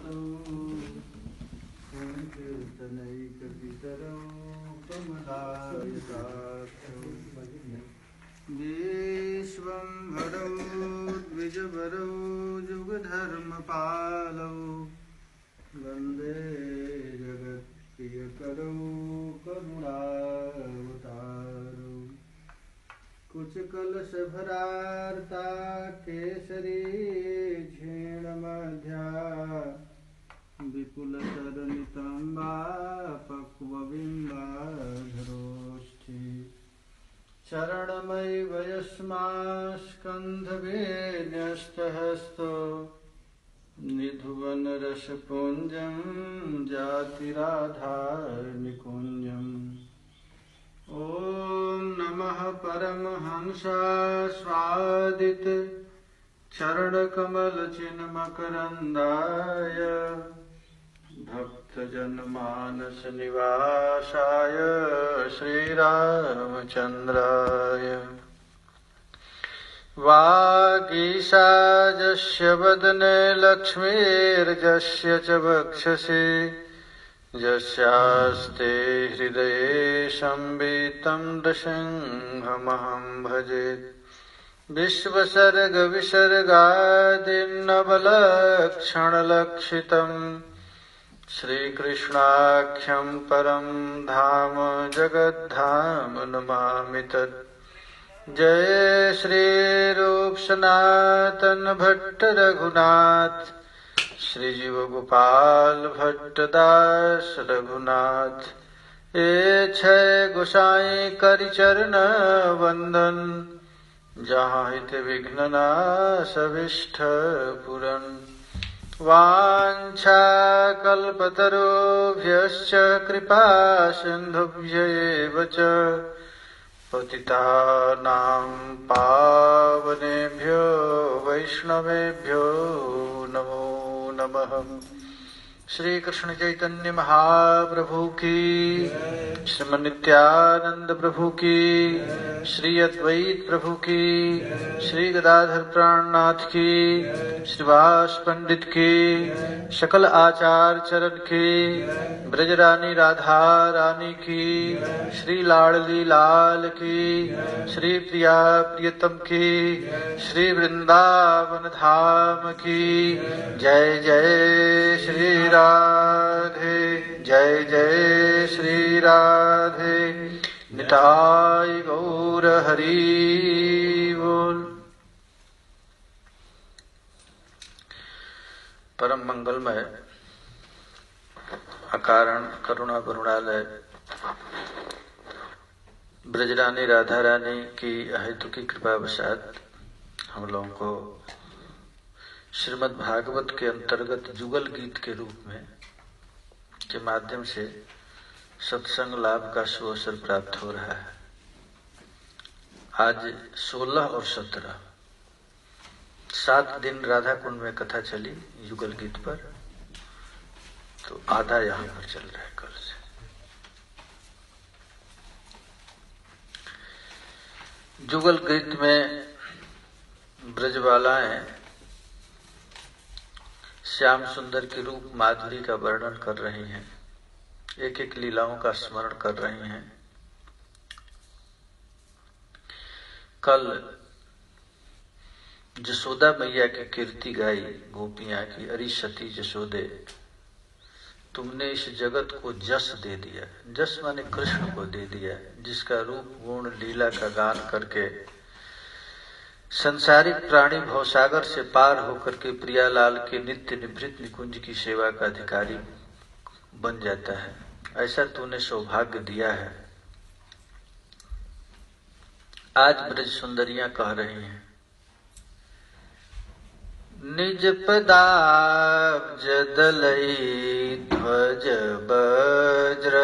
संकीर्तनैकपितरौ कमलायताक्षौ विश्वम्भरौ द्विजवरौ जुगधर्मपालौ वन्दे जगत्प्रियकरौ करुणावतारौ कुचकलशभरार्ता केसरी क्षीणमध्या विपुलतरनितम्बा पक्वबिम्बाधरोष्ठी चरणमयि वयस्मास्कन्धवेन्यस्तहस्तो निधुवनरसपुञ्जं जातिराधारनिकुञ्जम् ॐ नमः परमहंसास्वादित चरणकमलचिन्मकरन्दाय भक्तजनमानसनिवासाय श्रीरामचन्द्राय वागीशाजस्य वदने लक्ष्मीर्यस्य च वक्षसि यस्यास्ते हृदये संवितं नृसिंहमहं भजे विश्वसर्गविसर्गादिर्नवलक्षणलक्षितम् श्रीकृष्णाख्यं परं धाम जगद्धाम नमामि तत् जय श्रीरूप सनातन भट्ट रघुनाथ श्रीजीव गोपाल भट्टदास रघुनाथ ए छय गोसाई करिचरण वंदन जहाँ हित विघ्न नाशविष्ठ पुरन वाञ्छा कल्पतरुभ्यश्च कृपा सिन्धुभ्यैव च पतितानां पावनेभ्यो वैष्णवेभ्यो नमो नमः। श्री कृष्ण चैतन्य महाप्रभु की, श्रीमन नित्यानंद प्रभु की, श्री अद्वैत प्रभु की, श्री गदाधर प्राणनाथ की, श्रीवास पंडित की, सकल आचार्य चरण की, ब्रजरानी राधा रानी की, श्री लाडली लाल की, श्री प्रिया प्रियतम की, श्री वृंदावन धाम की। जय जय श्री राधे, जय जय श्री राधे। निताय गौर हरि बोल। परम मंगलमय अकारण करुणा करुणालय ब्रजरानी राधा रानी की अहेतु की कृपावशात हम लोगों को श्रीमद् भागवत के अंतर्गत जुगल गीत के रूप में के माध्यम से सत्संग लाभ का सुअवसर प्राप्त हो रहा है। आज 16 और 17 7 दिन राधा कुंड में कथा चली युगल गीत पर, तो आधा यहाँ पर चल रहा है कल से। जुगल गीत में ब्रजबालाएं श्याम सुंदर के रूप माधुरी का वर्णन कर रही हैं, एक एक लीलाओं का स्मरण कर रही हैं। कल जसोदा मैया की कीर्ति गाई गोपियां की, अरि सती जसोदे तुमने इस जगत को जस दे दिया। जस माने कृष्ण को दे दिया, जिसका रूप गुण लीला का गान करके संसारिक प्राणी भवसागर से पार होकर के प्रियालाल के नित्य निभृत निकुंज की सेवा का अधिकारी बन जाता है। ऐसा तूने सौभाग्य दिया है। आज ब्रज सुंदरियां कह रही हैं, निज पदाब्ज दलई ध्वज वज्र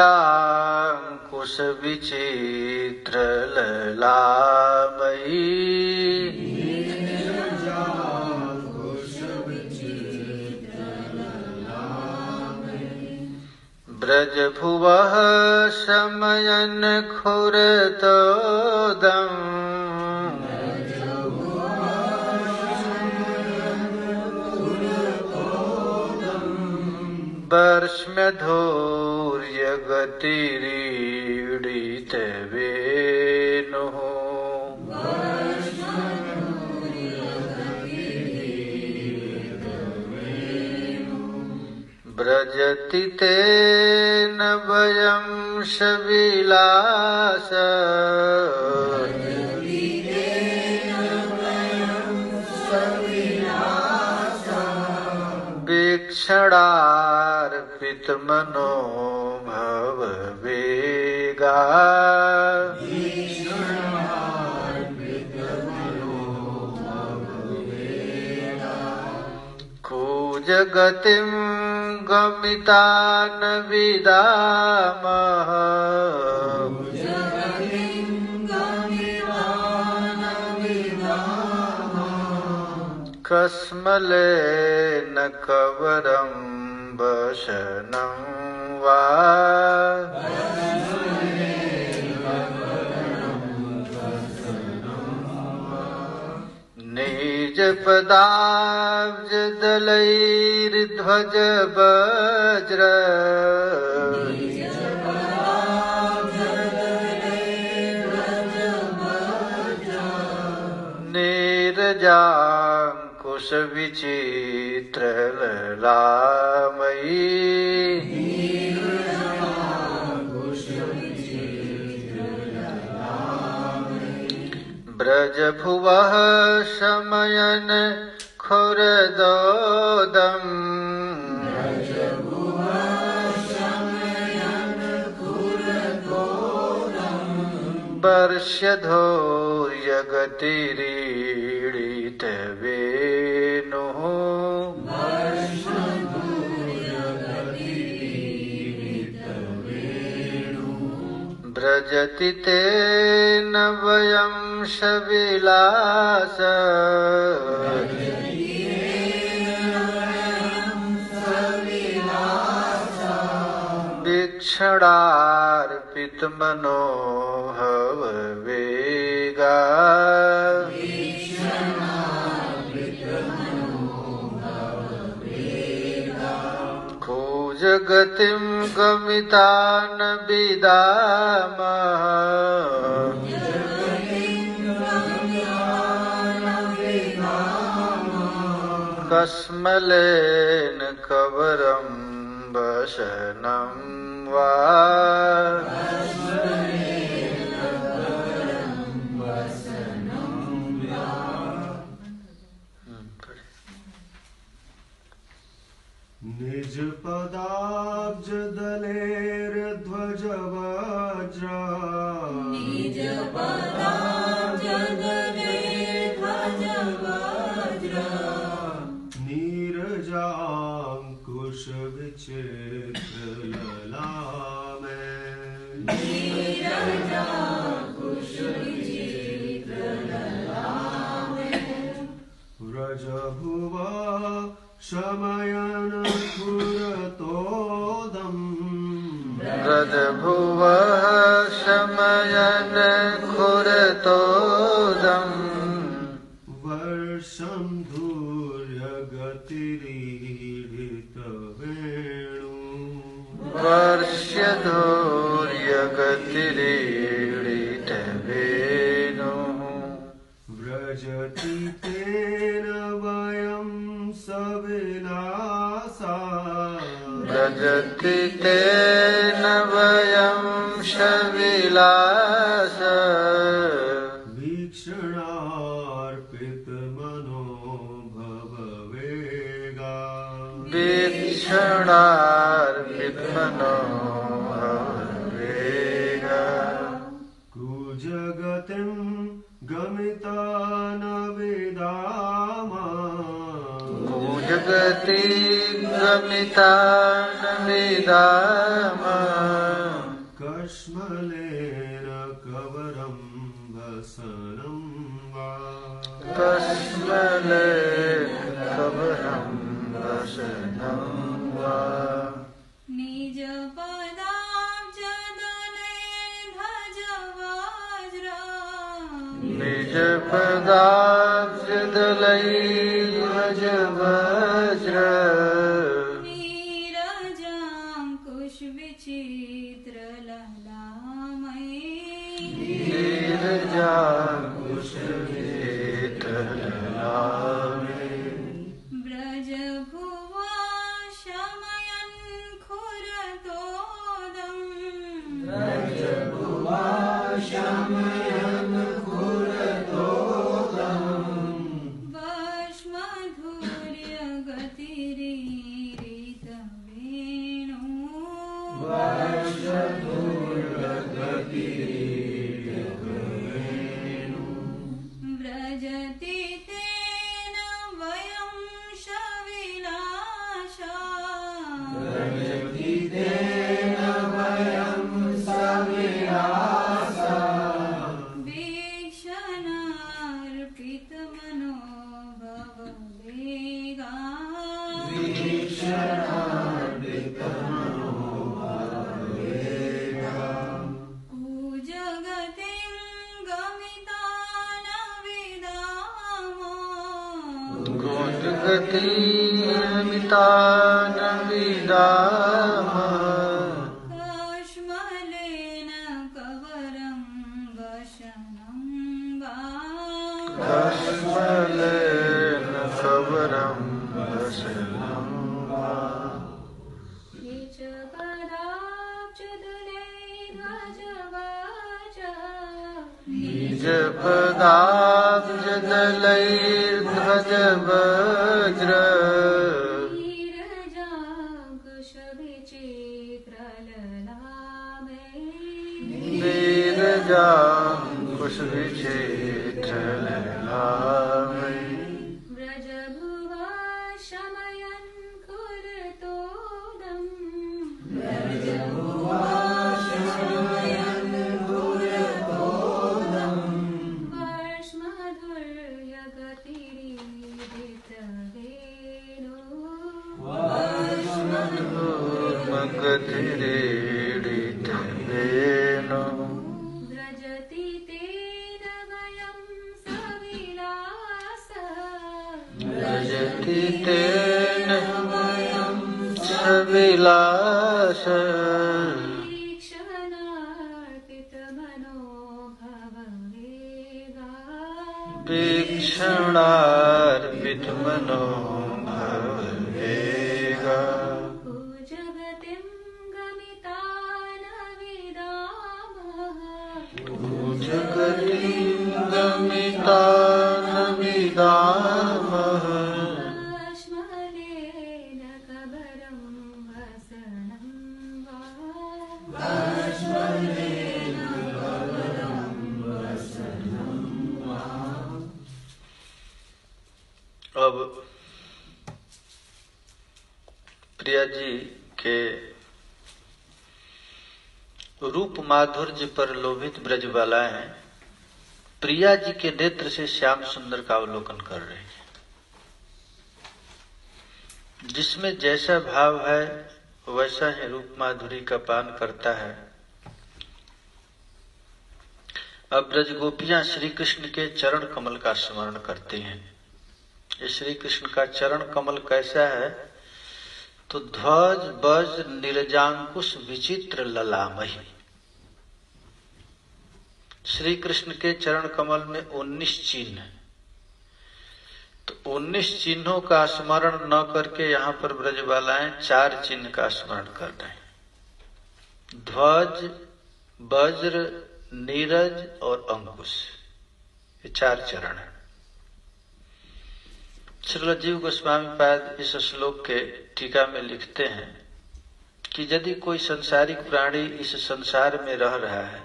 नीरजांकुश विचित्र ललामयी ब्रजभुवः शमयन् खुरतोदम् वर्ष्म्यधूर्यगतिरीडितवेनुः व्रजति तेन वयं शविलास वीक्षणार्पितमनो भववेगा कूजगतिं गमिता न विदामः कस्मलेन कवरं वशनं वा निजपदाब्जदलैर्ध्वजवज्र नीरजाङ्कुशविचित्रललामयी ब्रजभुवः शमयन् खुरदोदम् वर्ष्यधूर्यगतिरीडितवेनुः व्रजति तेन वयं शविलास वीक्षणार्पितमनो भववेगा कूजगतिं गमिता न विदामः कस्मलेन कवरं वशनं वा निज पदाब्जदलैर्ध्वजवज्र नीरजाङ्कुशविचित्रललामे व्रजभुवा शमयन् खुरतोदम् ब्रजभुवः शमयन् खुरतोदम् वर्षं धूर्यगतिरीडितवेणु वर्ष्यधूर्यगतिरीडितवेनुः व्रजति तेन वयं सविलासा व्रजति तेन वयं शविलास वीक्षणार्पितमनो भववेगा वीक्षणार्पितमनो भववेगा कुजगतिं गमिता न विदामः कूजगति गमिता न विदामः कस्मलेन कवरं वसनं वा कस्मलेन कवरं वसनं वा निज निज पदाब्ज दलई ध्वज वज्र नीरजांकुश विचित्र ललामयी नीरजांकुश विचित्र ललामयी ब्रज भुवा शमयन् खुरतोदम् ब्रज भुवा शमयन् खुरतोदम् वश्मधुर्य गतिरीरित वेणु वश्मधुर्य गतिरीरित वेणु व्रजति तेन वयं शविलाशा व्रजति तेन वयं सविलासा वीक्षणार्पितमनोभववेगा वीक्षणार्पितमनोभववेगा कुजगतिं गमितानविदामो गोजगतिमितानविदामः कश्मलेन कवरं वशनं वा कश्मलेन कवरं वसनं वा ये च पदाब्जदले ध्वजवाच निजपदाब्जदलैर्ध्वजवज्र नीरजाङ्कुशविचित्रललामयी व्रजभुवा शमयन् खुरतोदम् वर्ष्मधूर्मगतिरीडितवेणु व्रजति तेन वयं सविलासा व्रजति तेन वयं सविलास वीक्षणार्पितमनोभववेगा वीक्षणार्पितमनोभववेगा कुजगतिं गमितानविदामः जगतिं गमितानविदामः कश्मलेन कवरं वसनं वा अब प्रिया जी के रूप माधुर्य पर लोभित ब्रजबालाएं प्रिया जी के नेत्र से श्याम सुंदर का अवलोकन कर रही है। जिसमें जैसा भाव है वैसा ही रूप माधुरी का पान करता है। अब ब्रज गोपियां श्री कृष्ण के चरण कमल का स्मरण करती हैं। ये श्री कृष्ण का चरण कमल कैसा है? तो ध्वज वज्र नीरजांकुश विचित्र ललामही। श्री कृष्ण के चरण कमल में 19 चिन्ह है। तो 19 चिन्हों का स्मरण न करके यहाँ पर ब्रजबालाएं 4 चिन्ह का स्मरण कर रहे हैं। ध्वज, वज्र, नीरज और अंकुश, ये 4 चरण है। श्रील जीव गोस्वामी पाद इस श्लोक के टीका में लिखते हैं कि यदि कोई संसारिक प्राणी इस संसार में रह रहा है,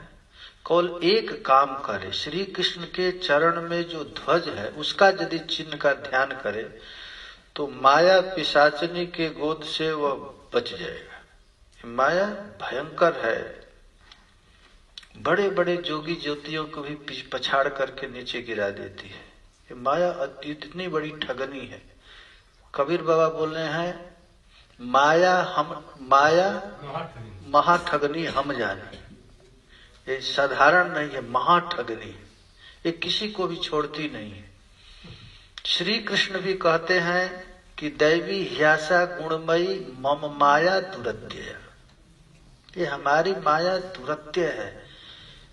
केवल एक काम करे, श्री कृष्ण के चरण में जो ध्वज है उसका यदि चिन्ह का ध्यान करे तो माया पिशाचनी के गोद से वह बच जाएगा। माया भयंकर है, बड़े बड़े जोगी ज्योतियों को भी पछाड़ करके नीचे गिरा देती है। ये माया इतनी बड़ी ठगनी है। कबीर बाबा बोल रहे हैं माया महाठगनी हम जाने। ये साधारण नहीं है, महाठगनी। ये किसी को भी छोड़ती नहीं है। श्री कृष्ण भी कहते हैं कि दैवी ह्यासा गुणमयी मम माया दुरत्य, ये हमारी माया दुरत्य है,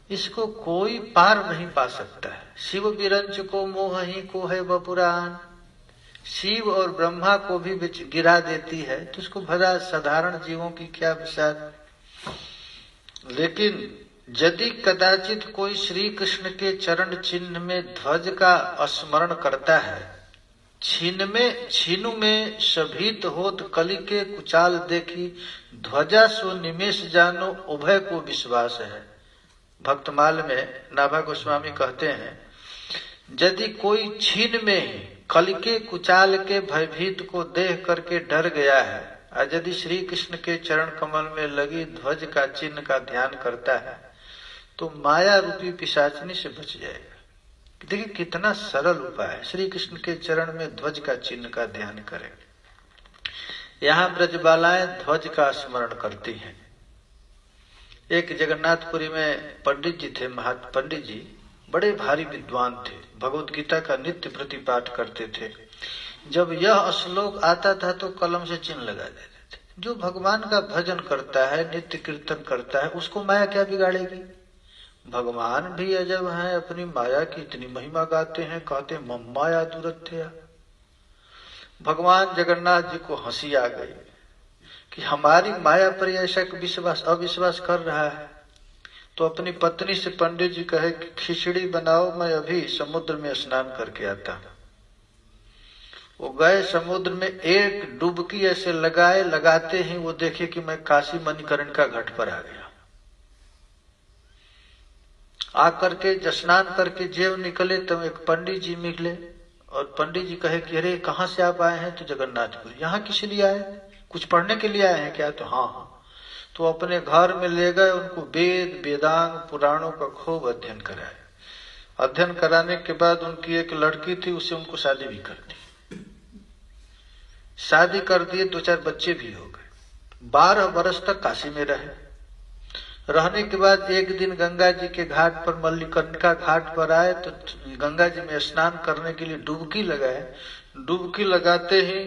इसको कोई पार नहीं पा सकता है। शिव विरंच को मोह ही को है बपुराण, शिव और ब्रह्मा को भी गिरा देती है, तो उसको भला साधारण जीवों की क्या विषाद। लेकिन यदि कदाचित कोई श्री कृष्ण के चरण चिन्ह में ध्वज का स्मरण करता है, छीनु में शभीत होत कली के कुचाल देखी, ध्वजा सो निमेष जानो उभय को विश्वास है। भक्तमाल में नाभा गोस्वामी कहते हैं, यदि कोई छीन में ही कली के कुचाल के भयभीत को देख करके डर गया है, और यदि श्री कृष्ण के चरण कमल में लगी ध्वज का चिन्ह का ध्यान करता है, तो माया रूपी पिशाचनी से बच जाएगा। देखिए कितना सरल उपाय है, श्री कृष्ण के चरण में ध्वज का चिन्ह का ध्यान करें। यहाँ ब्रजबालाएं ध्वज का स्मरण करती हैं। एक जगन्नाथपुरी में पंडित जी थे, पंडित जी बड़े भारी विद्वान थे, भगवत गीता का नित्य प्रतिपाठ करते थे। जब यह श्लोक आता था तो कलम से चिन्ह लगा देते थे। जो भगवान का भजन करता है, नित्य कीर्तन करता है, उसको माया क्या बिगाड़ेगी। भगवान भी अजब है, अपनी माया की इतनी महिमा गाते हैं, कहते हैं मम माया दुरत्या। भगवान जगन्नाथ जी को हंसी आ गई कि हमारी माया पर ऐसा अविश्वास कर रहा है। तो अपनी पत्नी से पंडित जी कहे कि खिचड़ी बनाओ, मैं अभी समुद्र में स्नान करके आता हूं। वो गए समुद्र में, एक डुबकी ऐसे लगाते ही वो देखे कि मैं काशी मणिकर्णिका घाट पर आ गया। आकर के स्नान करके जेव निकले तो एक पंडित जी मिले, और पंडित जी कहे कि अरे कहाँ से आप आए हैं। तो जगन्नाथपुर। यहाँ किस लिए आए, कुछ पढ़ने के लिए आए हैं क्या। तो हाँ। तो अपने घर में ले गए, उनको वेद वेदांग पुराणों का खूब अध्ययन कराए। अध्ययन कराने के बाद उनकी एक लड़की थी, उससे उनको शादी भी कर दी। शादी कर दिए, 2-4 बच्चे भी हो गए। 12 वर्ष तक काशी में रहे। रहने के बाद एक दिन गंगा जी के घाट पर, मल्लिकर्णिका घाट पर आए, तो गंगा जी में स्नान करने के लिए डुबकी लगाए। डुबकी लगाते ही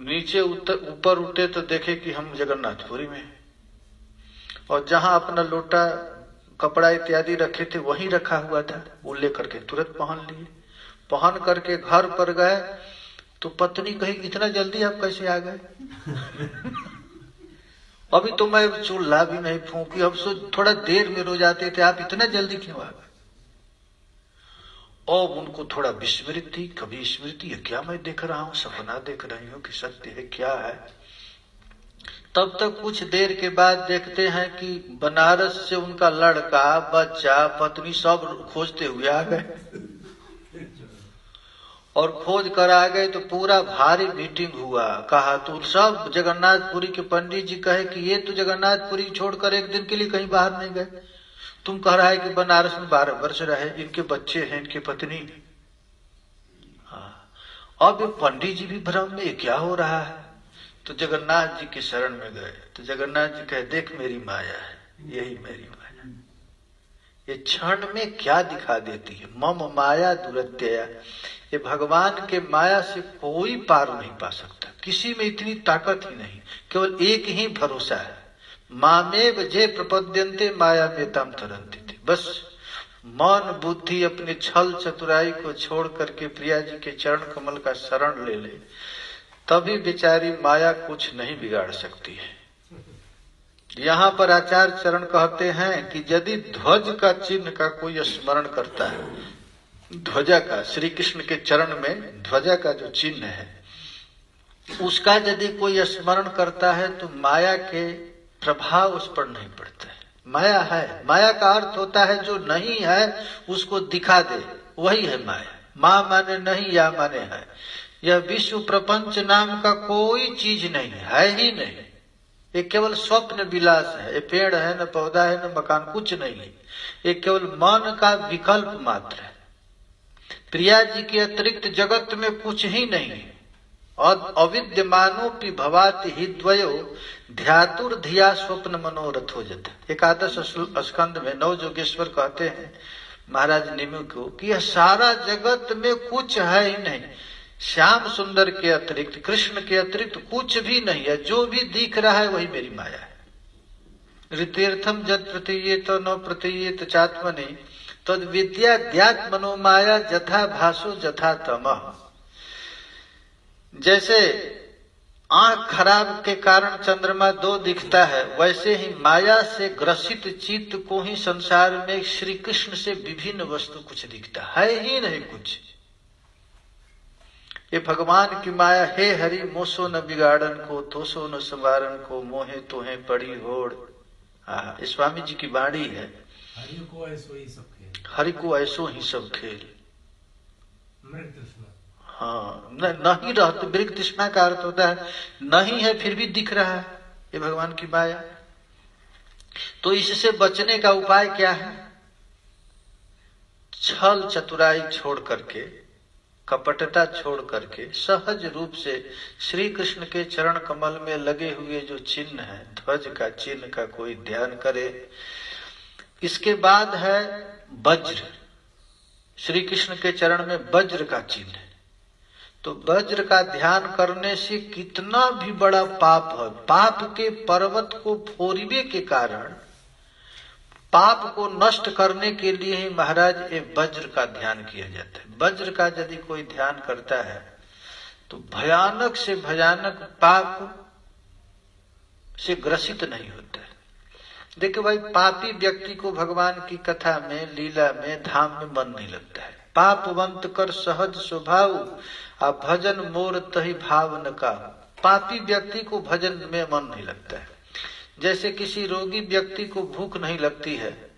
नीचे ऊपर उठे तो देखे कि हम जगन्नाथपुरी में, और जहां अपना लोटा कपड़ा इत्यादि रखे थे वहीं रखा हुआ था, वो लेकर के तुरंत पहन लिए। पहन करके घर पर गए तो पत्नी कही इतना जल्दी आप कैसे आ गए। अभी तो मैं चूल्हा भी नहीं फूंकी, अब सो थोड़ा देर में रोज आते थे, आप इतना जल्दी क्यों आ गए। और उनको थोड़ा विस्मृति थी, कभी स्मृति है क्या मैं देख रहा हूं, सपना देख रही हूं कि सत्य है क्या है। तब तक कुछ देर के बाद देखते हैं कि बनारस से उनका लड़का बच्चा पत्नी सब खोजते हुए आ गए। और खोज कर आ गए तो पूरा भारी मीटिंग हुआ। कहा तो सब जगन्नाथपुरी के पंडित जी कहे कि ये तो जगन्नाथपुरी छोड़कर एक दिन के लिए कहीं बाहर नहीं गए। तुम कह रहा है कि बनारस में 12 वर्ष रहे, इनके बच्चे हैं, इनके पत्नी। हाँ, अब पंडित जी भी भ्रम में क्या हो रहा है। तो जगन्नाथ जी के शरण में गए तो जगन्नाथ जी कहे देख मेरी माया है, यही मेरी माया, ये क्षण में क्या दिखा देती है। मम माया दुरत्यया, ये भगवान के माया से कोई पार नहीं पा सकता, किसी में इतनी ताकत ही नहीं, केवल एक ही भरोसा है, मामेव जे प्रपद्यन्ते माया में तम तरंती थे। बस मन बुद्धि अपने छल चतुराई को छोड़ करके प्रिया जी के चरण कमल का शरण ले ले, तभी बेचारी माया कुछ नहीं बिगाड़ सकती है। यहाँ पर आचार्य चरण कहते हैं कि यदि ध्वज का चिन्ह का कोई स्मरण करता है, ध्वजा का, श्री कृष्ण के चरण में ध्वजा का जो चिन्ह है उसका यदि कोई स्मरण करता है तो माया के प्रभाव उस पर नहीं पड़ता है। माया है, माया का अर्थ होता है जो नहीं है उसको दिखा दे, वही है माया। माँ माने नहीं, या माने है। यह विश्व प्रपंच नाम का कोई चीज नहीं है ही नहीं, ये केवल स्वप्न विलास है। ये पेड़ है, न पौधा है, न मकान, कुछ नहीं है। ये केवल मन का विकल्प मात्र है। प्रिया जी के अतिरिक्त जगत में कुछ ही नहीं है। और अविद्यमानोपि भवाति हि द्वयो ध्यातुर्धिया स्वप्न मनोरथो जत। एकादश स्कंद में नव जोगेश्वर कहते हैं महाराज निमि को कि यह सारा जगत में कुछ है ही नहीं, श्याम सुंदर के अतिरिक्त, कृष्ण के अतिरिक्त कुछ भी नहीं है, जो भी दिख रहा है वही मेरी माया है। ऋतीर्थम जद प्रतीयेत न प्रतीयेत चात्मनि तद विद्या ध्यात मनोमाया जथा भासो जथा तमः। जैसे आंख खराब के कारण चंद्रमा दो दिखता है, वैसे ही माया से ग्रसित चित्त को ही संसार में श्री कृष्ण से विभिन्न वस्तु कुछ दिखता है ही नहीं कुछ। ये भगवान की माया, हे हरि मोसो न बिगाड़न को, तोसो न संवारन को, मोहे तोहे पड़ी होड़। ये स्वामी जी की वाणी है। हरि को ऐसो ही सब खेल, हरि को ऐसो ही सब खेल। मृग तृष्णा, हाँ, नहीं रहते, मृग तृष्णा का अर्थ होता है नहीं है फिर भी दिख रहा है, ये भगवान की माया। तो इससे बचने का उपाय क्या है? छल चतुराई छोड़ करके, कपटता छोड़ करके सहज रूप से श्री कृष्ण के चरण कमल में लगे हुए जो चिन्ह है, ध्वज का चिन्ह का कोई ध्यान करे। इसके बाद है वज्र, श्री कृष्ण के चरण में वज्र का चिन्ह है। तो वज्र का ध्यान करने से कितना भी बड़ा पाप है, पाप के पर्वत को फोड़ने के कारण, पाप को नष्ट करने के लिए ही महाराज ये वज्र का ध्यान किया जाता है। वज्र का यदि कोई ध्यान करता है तो भयानक से भयानक पाप से ग्रसित नहीं होता है। देखिए भाई, पापी व्यक्ति को भगवान की कथा में, लीला में, धाम में मन नहीं लगता है। पापवंत कर सहज स्वभाव, आ भजन मोर तही भाव न का। पापी व्यक्ति को भजन में मन नहीं लगता है। जैसे किसी रोगी व्यक्ति को भूख नहीं लगती है,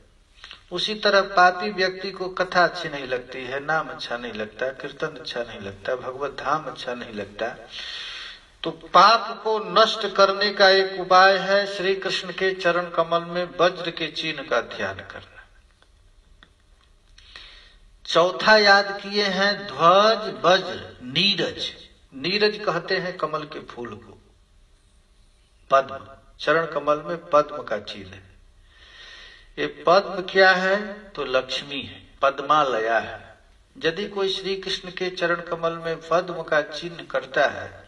उसी तरह पापी व्यक्ति को कथा अच्छी नहीं लगती है, नाम अच्छा नहीं लगता, कीर्तन अच्छा नहीं लगता, भगवत धाम अच्छा नहीं लगता। तो पाप को नष्ट करने का एक उपाय है श्री कृष्ण के चरण कमल में वज्र के चिन्ह का ध्यान करना। चौथा याद किए हैं ध्वज, वज्र, नीरज। नीरज कहते हैं कमल के फूल को। पद्म, चरण कमल में पद्म का चिन्ह है। ये पद्म क्या है? तो लक्ष्मी है, पद्मालया है। यदि कोई श्री कृष्ण के चरण कमल में पद्म का चिन्ह करता है,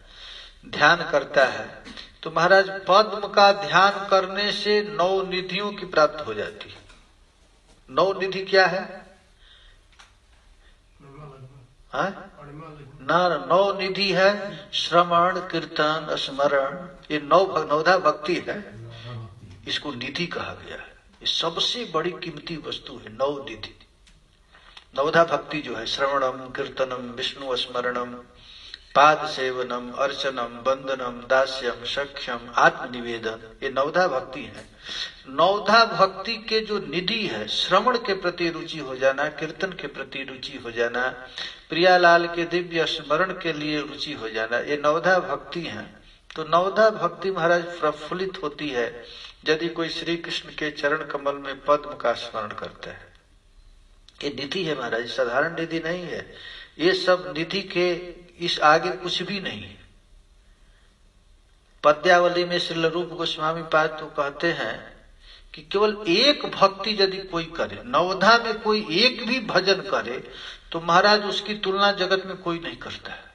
ध्यान करता है, तो महाराज पद्म का ध्यान करने से 9 निधियों की प्राप्ति हो जाती है। 9 निधि क्या है? ना, 9 निधि है श्रवण, कीर्तन, स्मरण, ये 9 भक्ति है। इसको निधि कहा गया है। ये सबसे बड़ी कीमती वस्तु है 9 निधि। 9 भक्ति जो है, श्रवणम, कीर्तनम, विष्णु स्मरणम, पाद सेवनम, अर्चनम, वंदनम, दास्यम, सख्यम, आत्मनिवेदन, ये 9 भक्ति है। 9 भक्ति के जो निधि है, श्रवण के प्रति रुचि हो जाना, कीर्तन के प्रति रुचि हो जाना, प्रियालाल के दिव्य स्मरण के लिए रुचि हो जाना, ये 9 भक्ति हैं। तो 9 भक्ति महाराज प्रफुल्लित होती है यदि कोई श्री कृष्ण के चरण कमल में पद्म का स्मरण करता है। ये निधि है महाराज, साधारण निधि नहीं है। ये सब निधि के इस आगे कुछ भी नहीं है। पद्यावली में श्री रूप गोस्वामी पाद तो कहते हैं कि केवल एक भक्ति यदि कोई करे, 9 में कोई एक भी भजन करे, तो महाराज उसकी तुलना जगत में कोई नहीं करता है।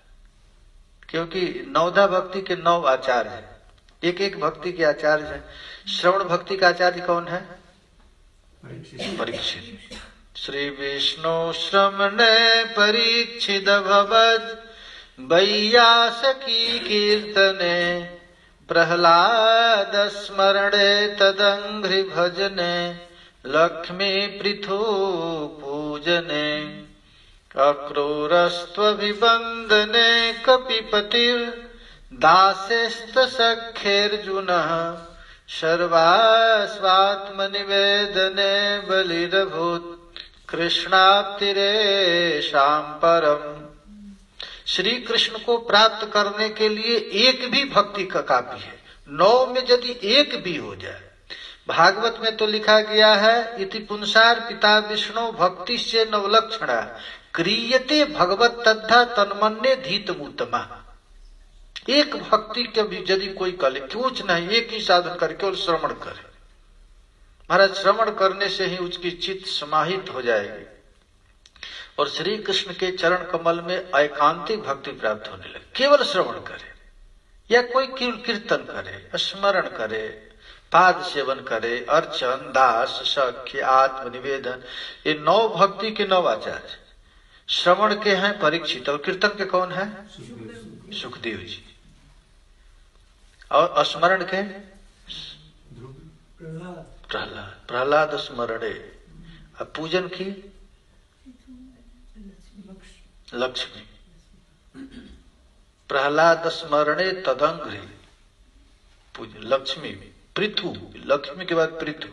क्योंकि 9 भक्ति के 9 आचार्य हैं, एक भक्ति के आचार्य हैं। श्रवण भक्ति का आचार्य कौन है? परीक्षित। श्री विष्णु श्रमणे परीक्षित भवद वैयासकी कीर्तने, प्रहलाद स्मरणे तदंघ्रि भजने, लक्ष्मी पृथु पूजने, अक्रूरस्त्वभिवन्दने कपिपतिर् दासेस्त सख्येर्जुनः, सर्वास्वात्मनिवेदने बलिरभूत् कृष्णाप्तिरेषां परम्। श्री कृष्ण को प्राप्त करने के लिए एक भी भक्ति का काफी है। 9 में यदि एक भी हो जाए, भागवत में तो लिखा गया है, इति पुंसार पिता विष्णु भक्ति से नवलक्षणा क्रियते भगवत तद्धा तन्मन्ये धीतमुत्तमा। एक भक्ति के भी यदि कोई करे, कुछ नहीं, एक ही साधन करे, केवल श्रवण करे। महाराज श्रवण करने से ही उसकी चित्त समाहित हो जाएगी। और श्री कृष्ण के चरण कमल में एकांतिक भक्ति प्राप्त होने लगे। केवल श्रवण करे या कोई कीर्तन करे, स्मरण करे, पाद सेवन करे, अर्चन, दास, सख्य, आत्म निवेदन, ये 9 भक्ति के 9 आचार्य। श्रवण के हैं परीक्षित और कीर्तन के कौन है? सुखदेव जी। और स्मरण के प्रहलाद स्मरणे। अब पूजन की लक्ष्मी। प्रहलाद स्मरणे तदंघ्रि पूजन लक्ष्मी। पृथु, लक्ष्मी के बाद पृथु।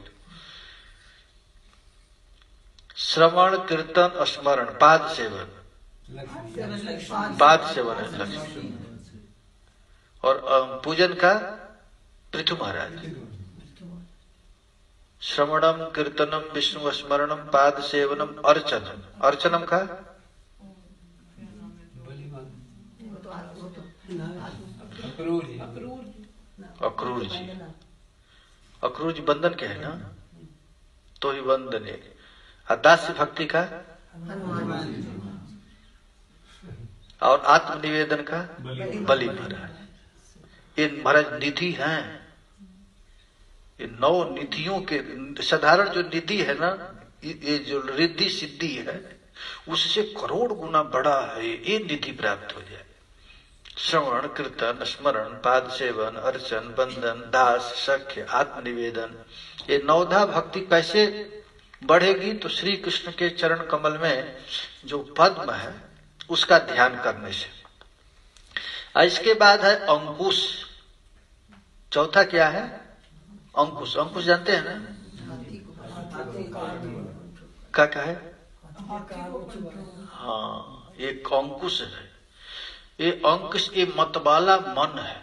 श्रवण कीर्तन स्मरण पाद सेवन, पाद सेवन है लक्ष्मी। और पूजन का पृथु महाराज। श्रवणम कीर्तनम विष्णु स्मरणम पाद सेवनम अर्चनम। अर्चनम का अक्रूर जी। अक्रूर जी बंधन के है ना, तो ही वंदने। दास्य भक्ति का और आत्मनिवेदन का बलि महाराज। ये महाराज निधि हैं, ये 9 निधियों के। साधारण जो निधि है ना, ये जो रिद्धि सिद्धि है उससे करोड़ गुना बड़ा है ये निधि प्राप्त हो जाए। श्रवण कीर्तन स्मरण पाद सेवन अर्चन बंधन दास सख्य आत्मनिवेदन, ये 9धा भक्ति कैसे बढ़ेगी? तो श्री कृष्ण के चरण कमल में जो पद्म है उसका ध्यान करने से। इसके बाद है अंकुश। चौथा क्या है? अंकुश। अंकुश जानते हैं ना? क्या है? हाँ, एक अंकुश है। ये अंकुश, ये मतवाला मन है।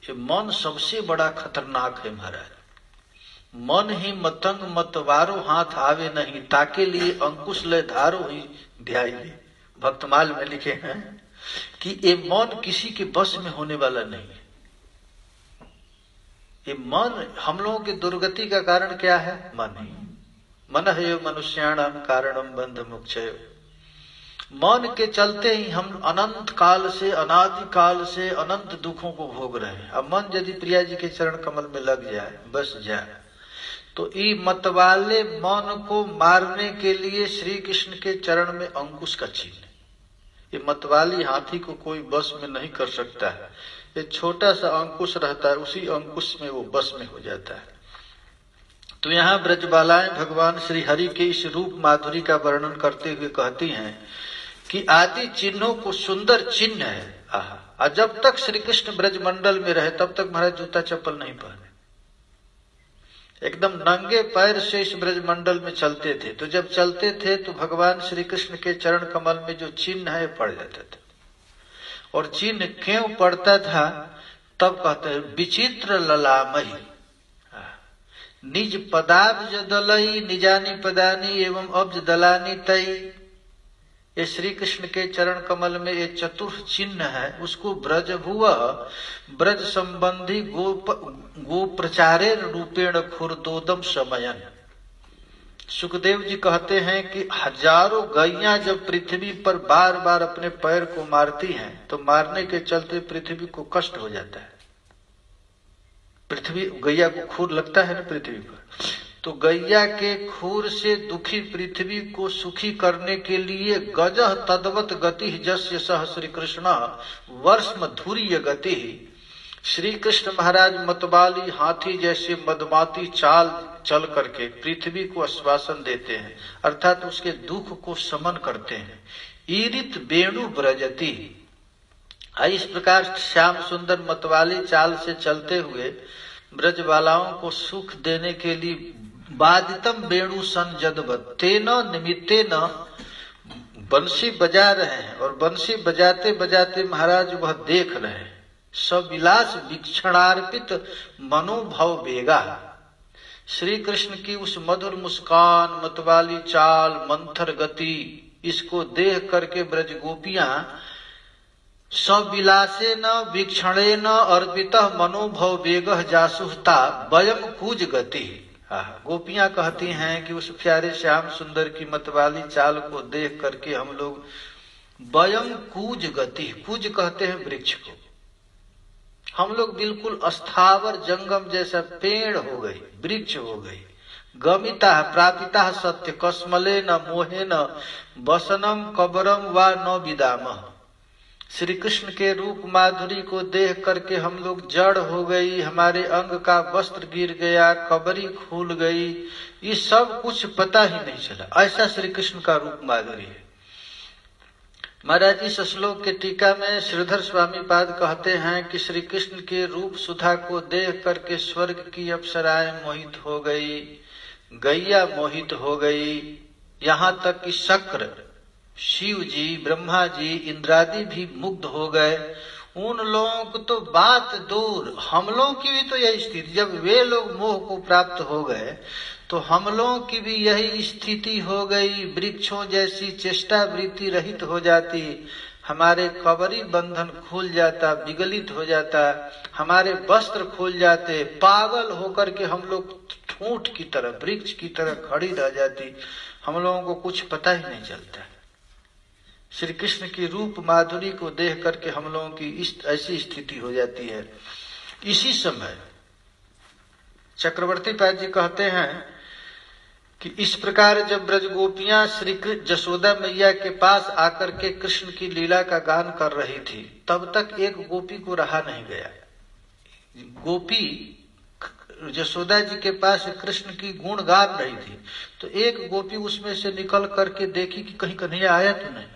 ये मन सबसे बड़ा खतरनाक है महाराज। मन ही मतंग मतवारो हाथ आवे नहीं, ताके लिए अंकुश ले धारो ही ध्याई ले। भक्तमाल में लिखे हैं कि ये मन किसी के बस में होने वाला नहीं है। ये मन, हम लोगों की दुर्गति का कारण क्या है? मन ही। मन है मनुष्याणाम कारणम बंध मुक्षय। मन के चलते ही हम अनंत काल से अनादि काल से अनंत दुखों को भोग रहे हैं। अब मन यदि प्रिया जी के चरण कमल में लग जाए, बस जाए, तो ये मतवाले मन को मारने के लिए श्री कृष्ण के चरण में अंकुश का चिन्ह है। ये मतवाली हाथी को कोई बस में नहीं कर सकता है। ये छोटा सा अंकुश रहता है, उसी अंकुश में वो बस में हो जाता है। तो यहाँ ब्रजबालाएं भगवान श्री हरि के इस रूप माधुरी का वर्णन करते हुए कहती हैं कि आदि चिन्हों को सुंदर चिन्ह है। और जब तक श्री कृष्ण ब्रजमंडल में रहे तब तक महाराज जूता चप्पल नहीं पहने, एकदम नंगे पैर से इस ब्रजमंडल में चलते थे। तो जब चलते थे तो भगवान श्री कृष्ण के चरण कमल में जो चिन्ह है पड़ जाता था। और चिन्ह क्यों पड़ता था? तब कहते हैं विचित्र ललामही निज पदाब्ज दलई निजानी पदानी एवं अब्ज दलानी तई। ये श्री कृष्ण के चरण कमल में ये चतुर्थ चिन्ह है, उसको ब्रज भुव ब्रज संबंधी गो प्रचारे रूपेण खुरदोदम समयन। सुखदेव जी कहते हैं कि हजारों गैया जब पृथ्वी पर बार बार अपने पैर को मारती हैं तो मारने के चलते पृथ्वी को कष्ट हो जाता है। पृथ्वी, गैया को खूर लगता है ना पृथ्वी पर, तो गैया के खूर से दुखी पृथ्वी को सुखी करने के लिए गजह तद्वत गति जस्य सह श्री कृष्ण वर्ष मधुर्य गति। श्री कृष्ण महाराज मतवाली हाथी जैसे मदमाती चाल चल करके पृथ्वी को आश्वासन देते हैं, अर्थात उसके दुख को शमन करते हैं। ईरित वेणु ब्रजति। इस प्रकार श्याम सुंदर मतवाली चाल से चलते हुए ब्रजबालाओं को सुख देने के लिए वादितम वेणु सन जदवत तेन निमित्ते न बंसी बजा रहे हैं। और बंसी बजाते बजाते महाराज वह देख रहे हैं। सविलास वीक्षणार्पित मनोभव बेगा। श्री कृष्ण की उस मधुर मुस्कान, मतवाली चाल, मंथर गति, इसको देख करके ब्रज गोपियां सविलासे न वीक्षणे न अर्पित मनोभव वेग जासुहता वयम कूज गति। गोपियां कहती हैं कि उस प्यारे श्याम सुंदर की मतवाली चाल को देख करके हम लोग वयम कूज गति, कूज कहते हैं वृक्ष को, हम लोग बिल्कुल अस्थावर जंगम जैसा पेड़ हो गई, वृक्ष हो गई। गमिता प्रापिता सत्य कस्मले न मोहे न वसनम कबरम व न विदामः। श्री कृष्ण के रूप माधुरी को देख करके हम लोग जड़ हो गई, हमारे अंग का वस्त्र गिर गया, कबरी खुल गई, ये सब कुछ पता ही नहीं चला। ऐसा श्री कृष्ण का रूप माधुरी है। महाराज इस श्लोक के टीका में श्रीधर स्वामी पाद कहते हैं कि श्री कृष्ण के रूप सुधा को देख करके स्वर्ग की अप्सराएं मोहित हो गई, गैया मोहित हो गई, यहाँ तक कि शक्र, शिव जी, ब्रह्मा जी, इंद्रादि भी मुग्ध हो गए। उन लोगों को तो बात दूर, हम लोगों की भी तो यही स्थिति, जब वे लोग मोह को प्राप्त हो गए तो हम लोगों की भी यही स्थिति हो गई। वृक्षों जैसी चेष्टा वृत्ति रहित हो जाती, हमारे कबरी बंधन खुल जाता, विगलित हो जाता, हमारे वस्त्र खुल जाते, पागल होकर के हम लोग ठूंठ की तरह, वृक्ष की तरह खड़ी रह जाती, हम लोगों को कुछ पता ही नहीं चलता। श्री कृष्ण की रूप माधुरी को देख करके हम लोगों की ऐसी स्थिति हो जाती है। इसी समय चक्रवर्ती पाद जी कहते हैं कि इस प्रकार जब ब्रज गोपियां श्री जसोदा मैया के पास आकर के कृष्ण की लीला का गान कर रही थी, तब तक एक गोपी को रहा नहीं गया। गोपी जसोदा जी के पास कृष्ण की गुण गान रही थी, तो एक गोपी उसमें से निकल करके देखी कि कहीं कन्हैया आया तो नहीं।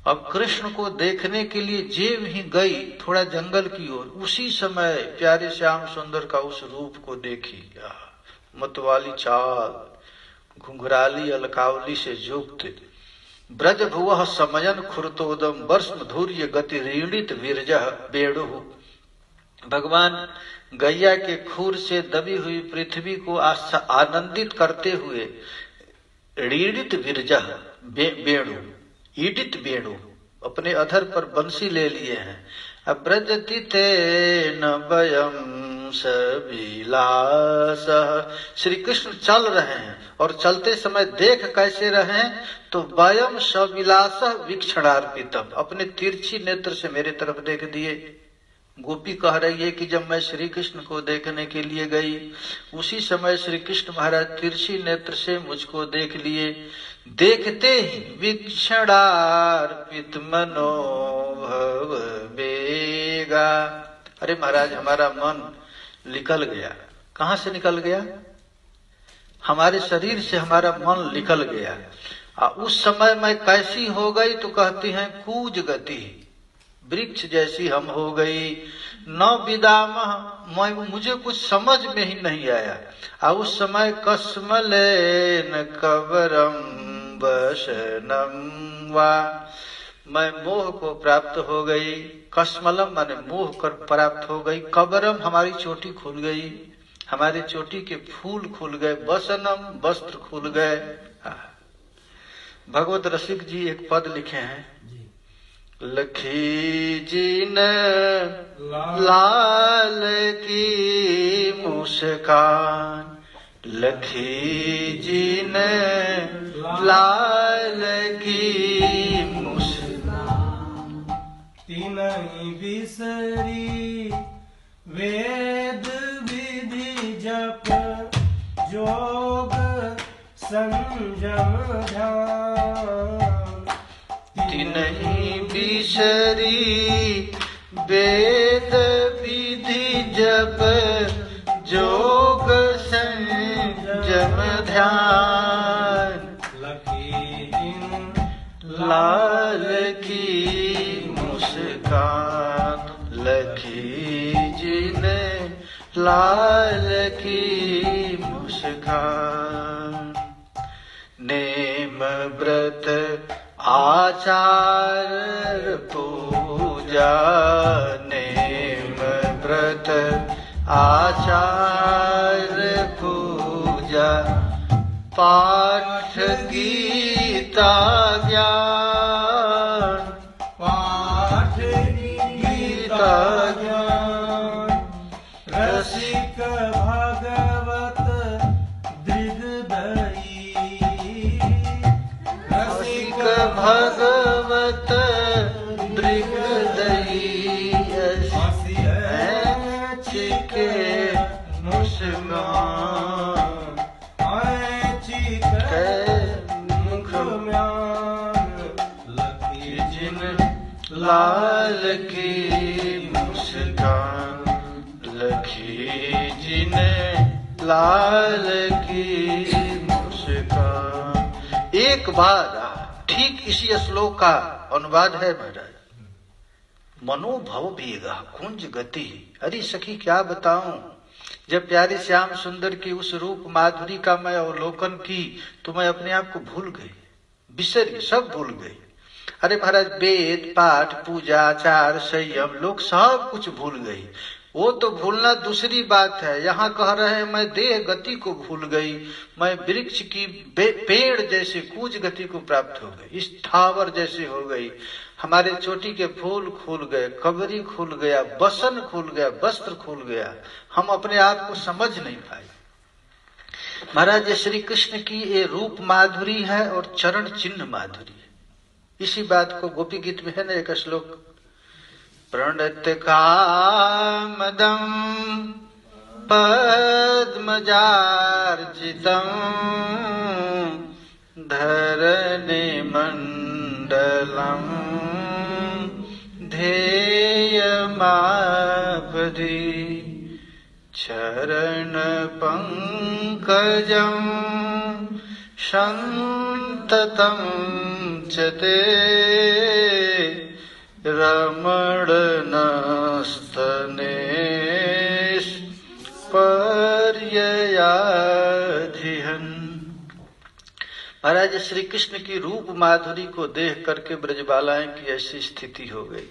अब कृष्ण को देखने के लिए जेब ही गई थोड़ा जंगल की ओर, उसी समय प्यारे श्याम सुंदर का उस रूप को देखी। मतवाली चाल, घुंघराली अलकावली से युक्त, ब्रज भुवः समयन खुरतोदम वर्ष धूर्य गति ऋणित विरजः बेणु। भगवान गैया के खूर से दबी हुई पृथ्वी को आनंदित करते हुए ऋणित विरजः बेणु, ईडित वेणु, अपने अधर पर बंसी ले लिए हैं। अब्रजति तेन वयम सविलास। श्री कृष्ण चल रहे हैं और चलते समय देख कैसे रहे तो वयम सविलास वीक्षणार्पितम, अपने तिरछी नेत्र से मेरे तरफ देख दिए। गोपी कह रही है कि जब मैं श्री कृष्ण को देखने के लिए गई, उसी समय श्री कृष्ण महाराज तिरछी नेत्र से मुझको देख लिए। देखते ही वीक्षणार्पित मनोभव बेगा। अरे महाराज, हमारा मन निकल गया। कहाँ से निकल गया? हमारे शरीर से हमारा मन निकल गया। उस समय मैं कैसी हो गई तो कहती हैं कूज गति, वृक्ष जैसी हम हो गई। न विदामः, मुझे कुछ समझ में ही नहीं आया। उस समय कस्मलेन कबरम वसनम वा, मैं मोह को प्राप्त हो गई। कस्मलम माने मोह कर प्राप्त हो गई। कबरम, हमारी चोटी खुल गई, हमारे चोटी के फूल खुल गए। वसनम, वस्त्र खुल गए। भगवत रसिक जी एक पद लिखे हैं, लखी जी ने लाल की मुस्कान, लखी जी ने लाल की मुस्कान। तीनही बिसरी वेद विधि जप जोग संयम ध्यान। तीनही बिसरी वेद विधि जप जोग संयम ध्यान। लाल की मुस्कान, लखी जी ने लाल की मुस्कान। नेम व्रत आचार पूजा, नेम व्रत आचार पूजा। पाठ गीता ज्ञान, पाठ गीता ज्ञान। रसिक भगवत भगवत दृगदयी चिके मुस्कान मुख लखी जिन लाल की मुस्कान लखी जिन लाल की मुस्कान। एक बार ठीक इसी श्लोक का अनुवाद है महाराज। मनोभव वेगा कुंज गति। अरे सखी क्या बताऊं, जब प्यारे श्याम सुंदर की उस रूप माधुरी का मैं अवलोकन की तो मैं अपने आप को भूल गई, बिसरी, सब भूल गई। अरे महाराज वेद पाठ पूजा आचार संयम लोग सब कुछ भूल गई। वो तो भूलना दूसरी बात है, यहाँ कह रहे हैं मैं देह गति को भूल गई, मैं वृक्ष की पेड़ जैसे कूज गति को प्राप्त हो गई, स्थावर जैसे हो गई। हमारे चोटी के फूल खुल गए, कबरी खुल गया, बसन खुल गया, वस्त्र खुल गया, हम अपने आप को समझ नहीं पाए। महाराज श्री कृष्ण की ये रूप माधुरी है और चरण चिन्ह माधुरी है। इसी बात को गोपी गीत में है ना एक श्लोक, प्रणत कामदम पद्मजार्चितम धरणी मंडलम ध्येयमापधि चरण पंकजम संततम च ते रमणनस्तनेश पर्ययाधिहन। महाराज श्री कृष्ण की रूप माधुरी को देख करके ब्रजबालाएं की ऐसी स्थिति हो गई।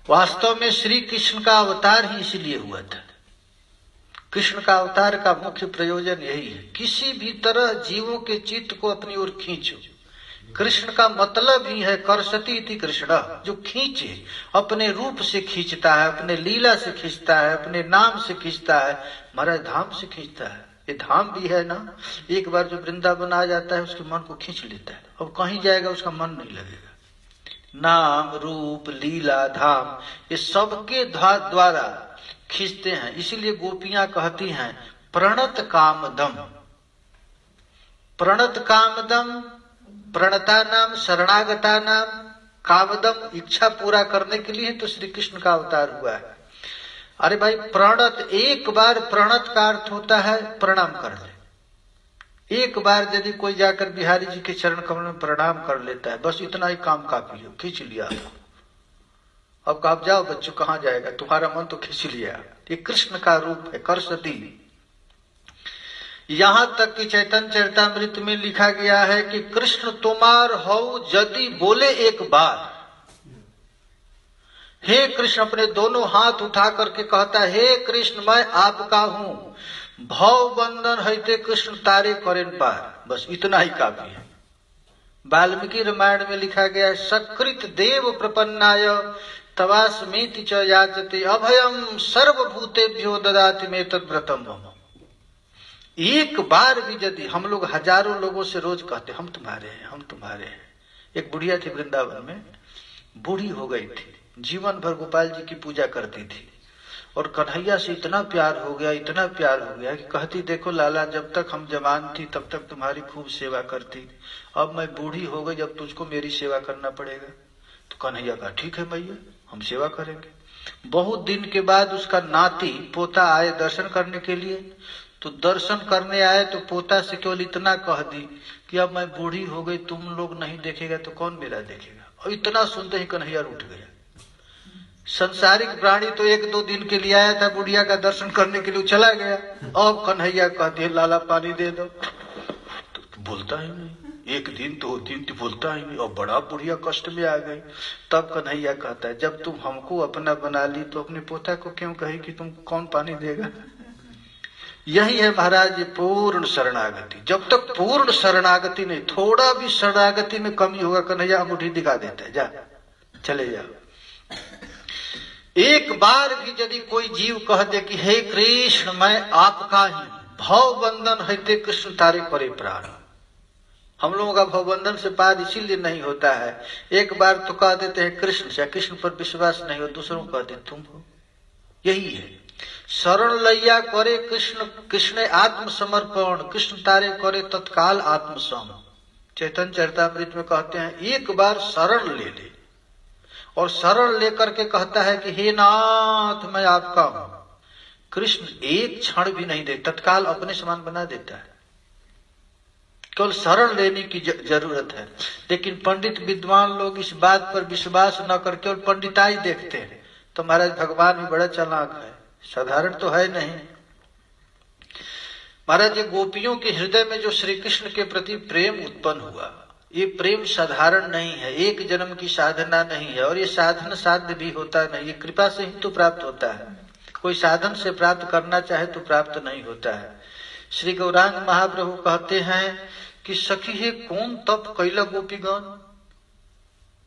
वास्तव में श्री कृष्ण का अवतार ही इसलिए हुआ था। कृष्ण का अवतार का मुख्य प्रयोजन यही है, किसी भी तरह जीवों के चित्त को अपनी ओर खींचो। कृष्ण का मतलब ही है करसती इति कृष्ण, जो खींचे, अपने रूप से खींचता है, अपने लीला से खींचता है, अपने नाम से खींचता है। महाराज धाम से खींचता है, ये धाम भी है ना। एक बार जो वृंदावन आ जाता है उसके मन को खींच लेता है, अब कहीं जाएगा उसका मन नहीं लगेगा। नाम रूप लीला धाम ये सबके द्वारा खींचते हैं। इसीलिए गोपियां कहती हैं प्रणत कामदम, प्रणत कामदम, प्रणता नाम शरणागता नाम, कामदम इच्छा पूरा करने के लिए तो श्री कृष्ण का अवतार हुआ है। अरे भाई प्रणत, एक बार प्रणत का अर्थ होता है प्रणाम कर ले। एक बार यदि कोई जाकर बिहारी जी के चरण कमल में प्रणाम कर लेता है, बस इतना ही काम काफी है, खींच लिया आपको। अब आप जाओ बच्चों, कहाँ जाएगा, तुम्हारा मन तो खींच लिया। ये कृष्ण का रूप है करसती। यहां तक कि चैतन्य चरितामृत में लिखा गया है कि कृष्ण तुम्हार हो यदि बोले एक बार, हे कृष्ण अपने दोनों हाथ उठा करके कहता है हे कृष्ण मैं आपका हूं, भव बंधन हैते कृष्ण तारे करें पार, बस इतना ही काफी है। वाल्मीकि रामायण में लिखा गया है सकृत देव प्रपन्नाय तवास्मीति च याचते अभयम सर्वभूतेभ्यो ददाति मे तद्व्रतम मम। एक बार भी यदि हम लोग हजारों लोगों से रोज कहते हम तुम्हारे हैं, हम तुम्हारे हैं। एक बुढ़िया थी वृंदावन में, बूढ़ी हो गई थी, जीवन भर गोपाल जी की पूजा करती थी और कन्हैया से इतना प्यार हो गया, इतना प्यार हो गया कि कहती देखो लाला जब तक हम जवान थी तब तक तुम्हारी खूब सेवा करती, अब मैं बूढ़ी हो गई, अब तुझको मेरी सेवा करना पड़ेगा। तो कन्हैया कहा ठीक है मैया हम सेवा करेंगे। बहुत दिन के बाद उसका नाती पोता आए दर्शन करने के लिए, तो दर्शन करने आए तो पोता से केवल इतना कह दी कि अब मैं बूढ़ी हो गई, तुम लोग नहीं देखेगा तो कौन मेरा देखेगा। और इतना सुनते ही कन्हैया उठ गया। संसारिक प्राणी तो एक दो दिन के लिए आया था, बुढ़िया का दर्शन करने के लिए चला गया। अब कन्हैया कहती है लाला पानी दे दो, तो बोलता ही नहीं। एक दिन दो दिन तो बोलता ही नहीं, और बड़ा बुढ़िया कष्ट में आ गई। तब कन्हैया कहता है जब तुम हमको अपना बना ली तो अपने पोता को क्यों कही कि तुम कौन पानी देगा। यही है महाराज ये पूर्ण शरणागति। जब तक पूर्ण शरणागति नहीं, थोड़ा भी शरणागति में कमी होगा कन्हैया अंगूठी दिखा देता है, जा चले जाओ। एक बार भी यदि कोई जीव कह दे कि हे कृष्ण मैं आपका ही, भव बंधन हैते कृष्ण तारे करे प्राण, हम लोगों का भवबंधन से पार इसीलिए नहीं होता है, एक बार तो कह देते हैं कृष्ण से, कृष्ण पर विश्वास नहीं हो दूसरों को कहते तुम हो। यही है शरण लैया करे कृष्ण, कृष्ण आत्मसमर्पण, कृष्ण तारे करे तत्काल आत्मसम। चैतन्य चरितामृत में कहते हैं एक बार शरण ले ले, और शरण लेकर के कहता है कि हे नाथ मैं आपका हूं। कृष्ण एक क्षण भी नहीं दे, तत्काल अपने समान बना देता है। केवल शरण लेने की जरूरत है। लेकिन पंडित विद्वान लोग इस बात पर विश्वास न कर केवल पंडिताई देखते हैं। तो महाराज भगवान भी बड़ा चालाक है, साधारण तो है नहीं। महाराज ये गोपियों के हृदय में जो श्री कृष्ण के प्रति प्रेम उत्पन्न हुआ, ये प्रेम साधारण नहीं है, एक जन्म की साधना नहीं है, और ये साधन साध्य भी होता नहीं, ये कृपा से ही तो प्राप्त होता है। कोई साधन से प्राप्त करना चाहे तो प्राप्त नहीं होता है। श्री गौरांग महाप्रभु कहते हैं कि सखी है कौन तप कैला गोपीगण।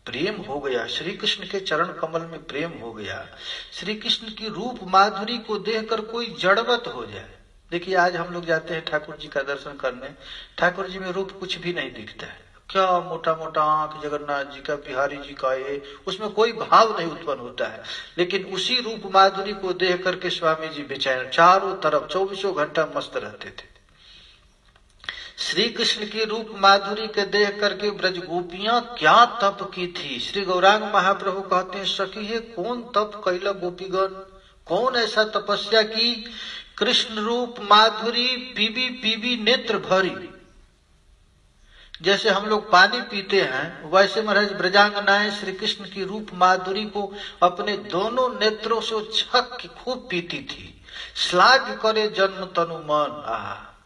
प्रेम हो गया, श्री कृष्ण के चरण कमल में प्रेम हो गया। श्री कृष्ण की रूप माधुरी को देखकर कोई जड़वत हो जाए। देखिए आज हम लोग जाते हैं ठाकुर जी का दर्शन करने, ठाकुर जी में रूप कुछ भी नहीं दिखता है, क्या मोटा मोटा आंख जगन्नाथ जी का, बिहारी जी का, ये उसमें कोई भाव नहीं उत्पन्न होता है। लेकिन उसी रूप माधुरी को देख करके स्वामी जी बेचैन, चारों तरफ 24 घंटा मस्त रहते थे। श्री कृष्ण की रूप माधुरी के देख करके ब्रज गोपियां क्या तप की थी। श्री गौरांग महाप्रभु कहते हैं सखी है कौन तप कैला गोपीगण, कौन ऐसा तपस्या की, कृष्ण रूप माधुरी पीबी पीबी नेत्र भरी। जैसे हम लोग पानी पीते हैं वैसे महाराज ब्रजांगनाएं श्री कृष्ण की रूप माधुरी को अपने दोनों नेत्रों से छक के खूब पीती थी। श्लाघ करे जन्म तनु मन,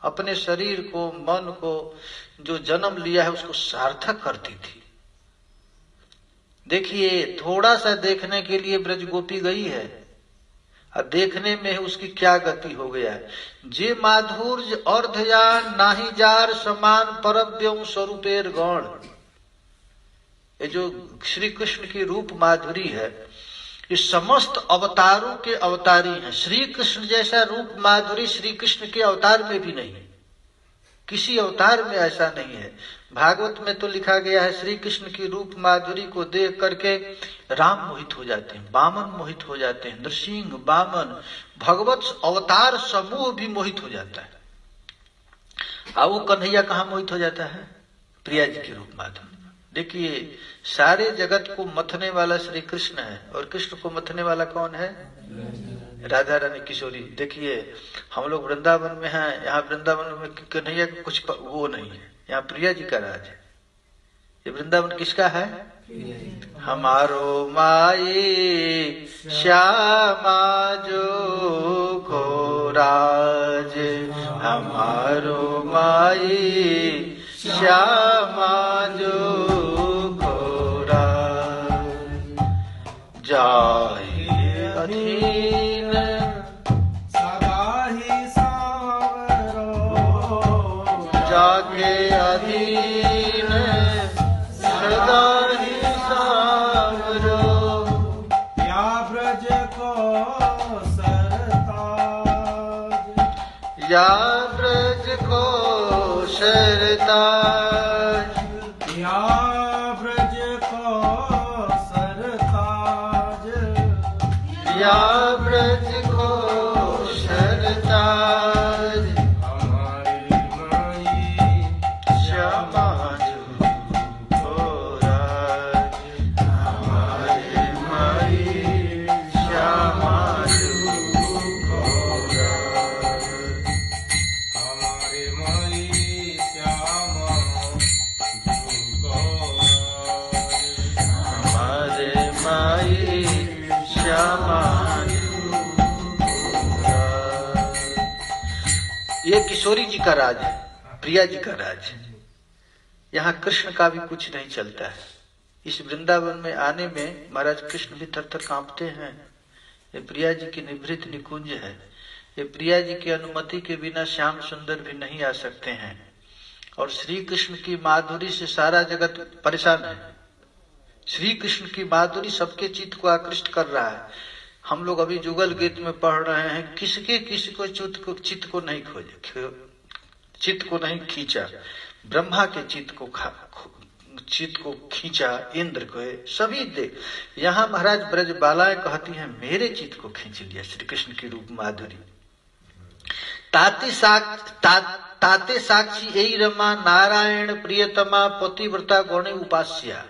अपने शरीर को मन को जो जन्म लिया है उसको सार्थक करती थी। देखिए थोड़ा सा देखने के लिए ब्रज गोपी गई है और देखने में उसकी क्या गति हो गया है। जे माधुर्य अर्धयान नाही जार समान परव्यम स्वरूपेर गण। ये जो श्री कृष्ण की रूप माधुरी है ये समस्त अवतारों के अवतारी हैं। श्री कृष्ण जैसा रूप माधुरी श्री कृष्ण के अवतार में भी नहीं, किसी अवतार में ऐसा नहीं है। भागवत में तो लिखा गया है श्री कृष्ण की रूप माधुरी को देख करके राम मोहित हो जाते हैं, वामन मोहित हो जाते हैं, नृसिंह वामन भगवत अवतार समूह भी मोहित हो जाता है। अब वो कन्हैया कहाँ मोहित हो जाता है? प्रिया जी की रूप माधुरी। देखिए सारे जगत को मथने वाला श्री कृष्ण है, और कृष्ण को मथने वाला कौन है? राधा रानी किशोरी। देखिए हम लोग वृंदावन में हैं, यहाँ वृंदावन में कन्हैया का कुछ वो नहीं है, यहाँ प्रिया जी का राज है। ये वृंदावन किसका है? हमारो माई श्यामा जो को राज, हमारो माई श्यामा जो को राज, जाहि अधीन सदा ही सांवरो, जाके अधीन सदा ही सांवरो, या ब्रज को सरताज, या ब्रज को सरताज, या ब्रज को सरताज, या ब्रज को सरताज, हमारी माई श्यामा जो को राज, हमारे माई श्यामा जो को राज, हमारे माई श्यामा हमारे माई श्यामा। ये किशोरी जी का राज है, प्रिया जी का राज है। यहाँ कृष्ण का भी कुछ नहीं चलता है। इस वृंदावन में आने में महाराज कृष्ण भी थर-थर कांपते हैं। ये प्रिया जी की निभृत निकुंज है, ये प्रिया जी की अनुमति के बिना श्याम सुंदर भी नहीं आ सकते हैं। और श्री कृष्ण की माधुरी से सारा जगत परेशान है। श्री कृष्ण की माधुरी सबके चित्त को आकृष्ट कर रहा है। हम लोग अभी जुगल गीत में पढ़ रहे हैं, किसी को चित्त को नहीं खोजे, चित्त को नहीं खींचा। ब्रह्मा के चित्त को खींचा, इंद्र को, सभी दे। यहाँ महाराज ब्रज बालाएं कहती हैं मेरे चित्त को खींच लिया श्री कृष्ण की रूप माधुरी। ताते साक्षी यही रमा नारायण प्रियतमा पतिव्रता गौणी उपास्या।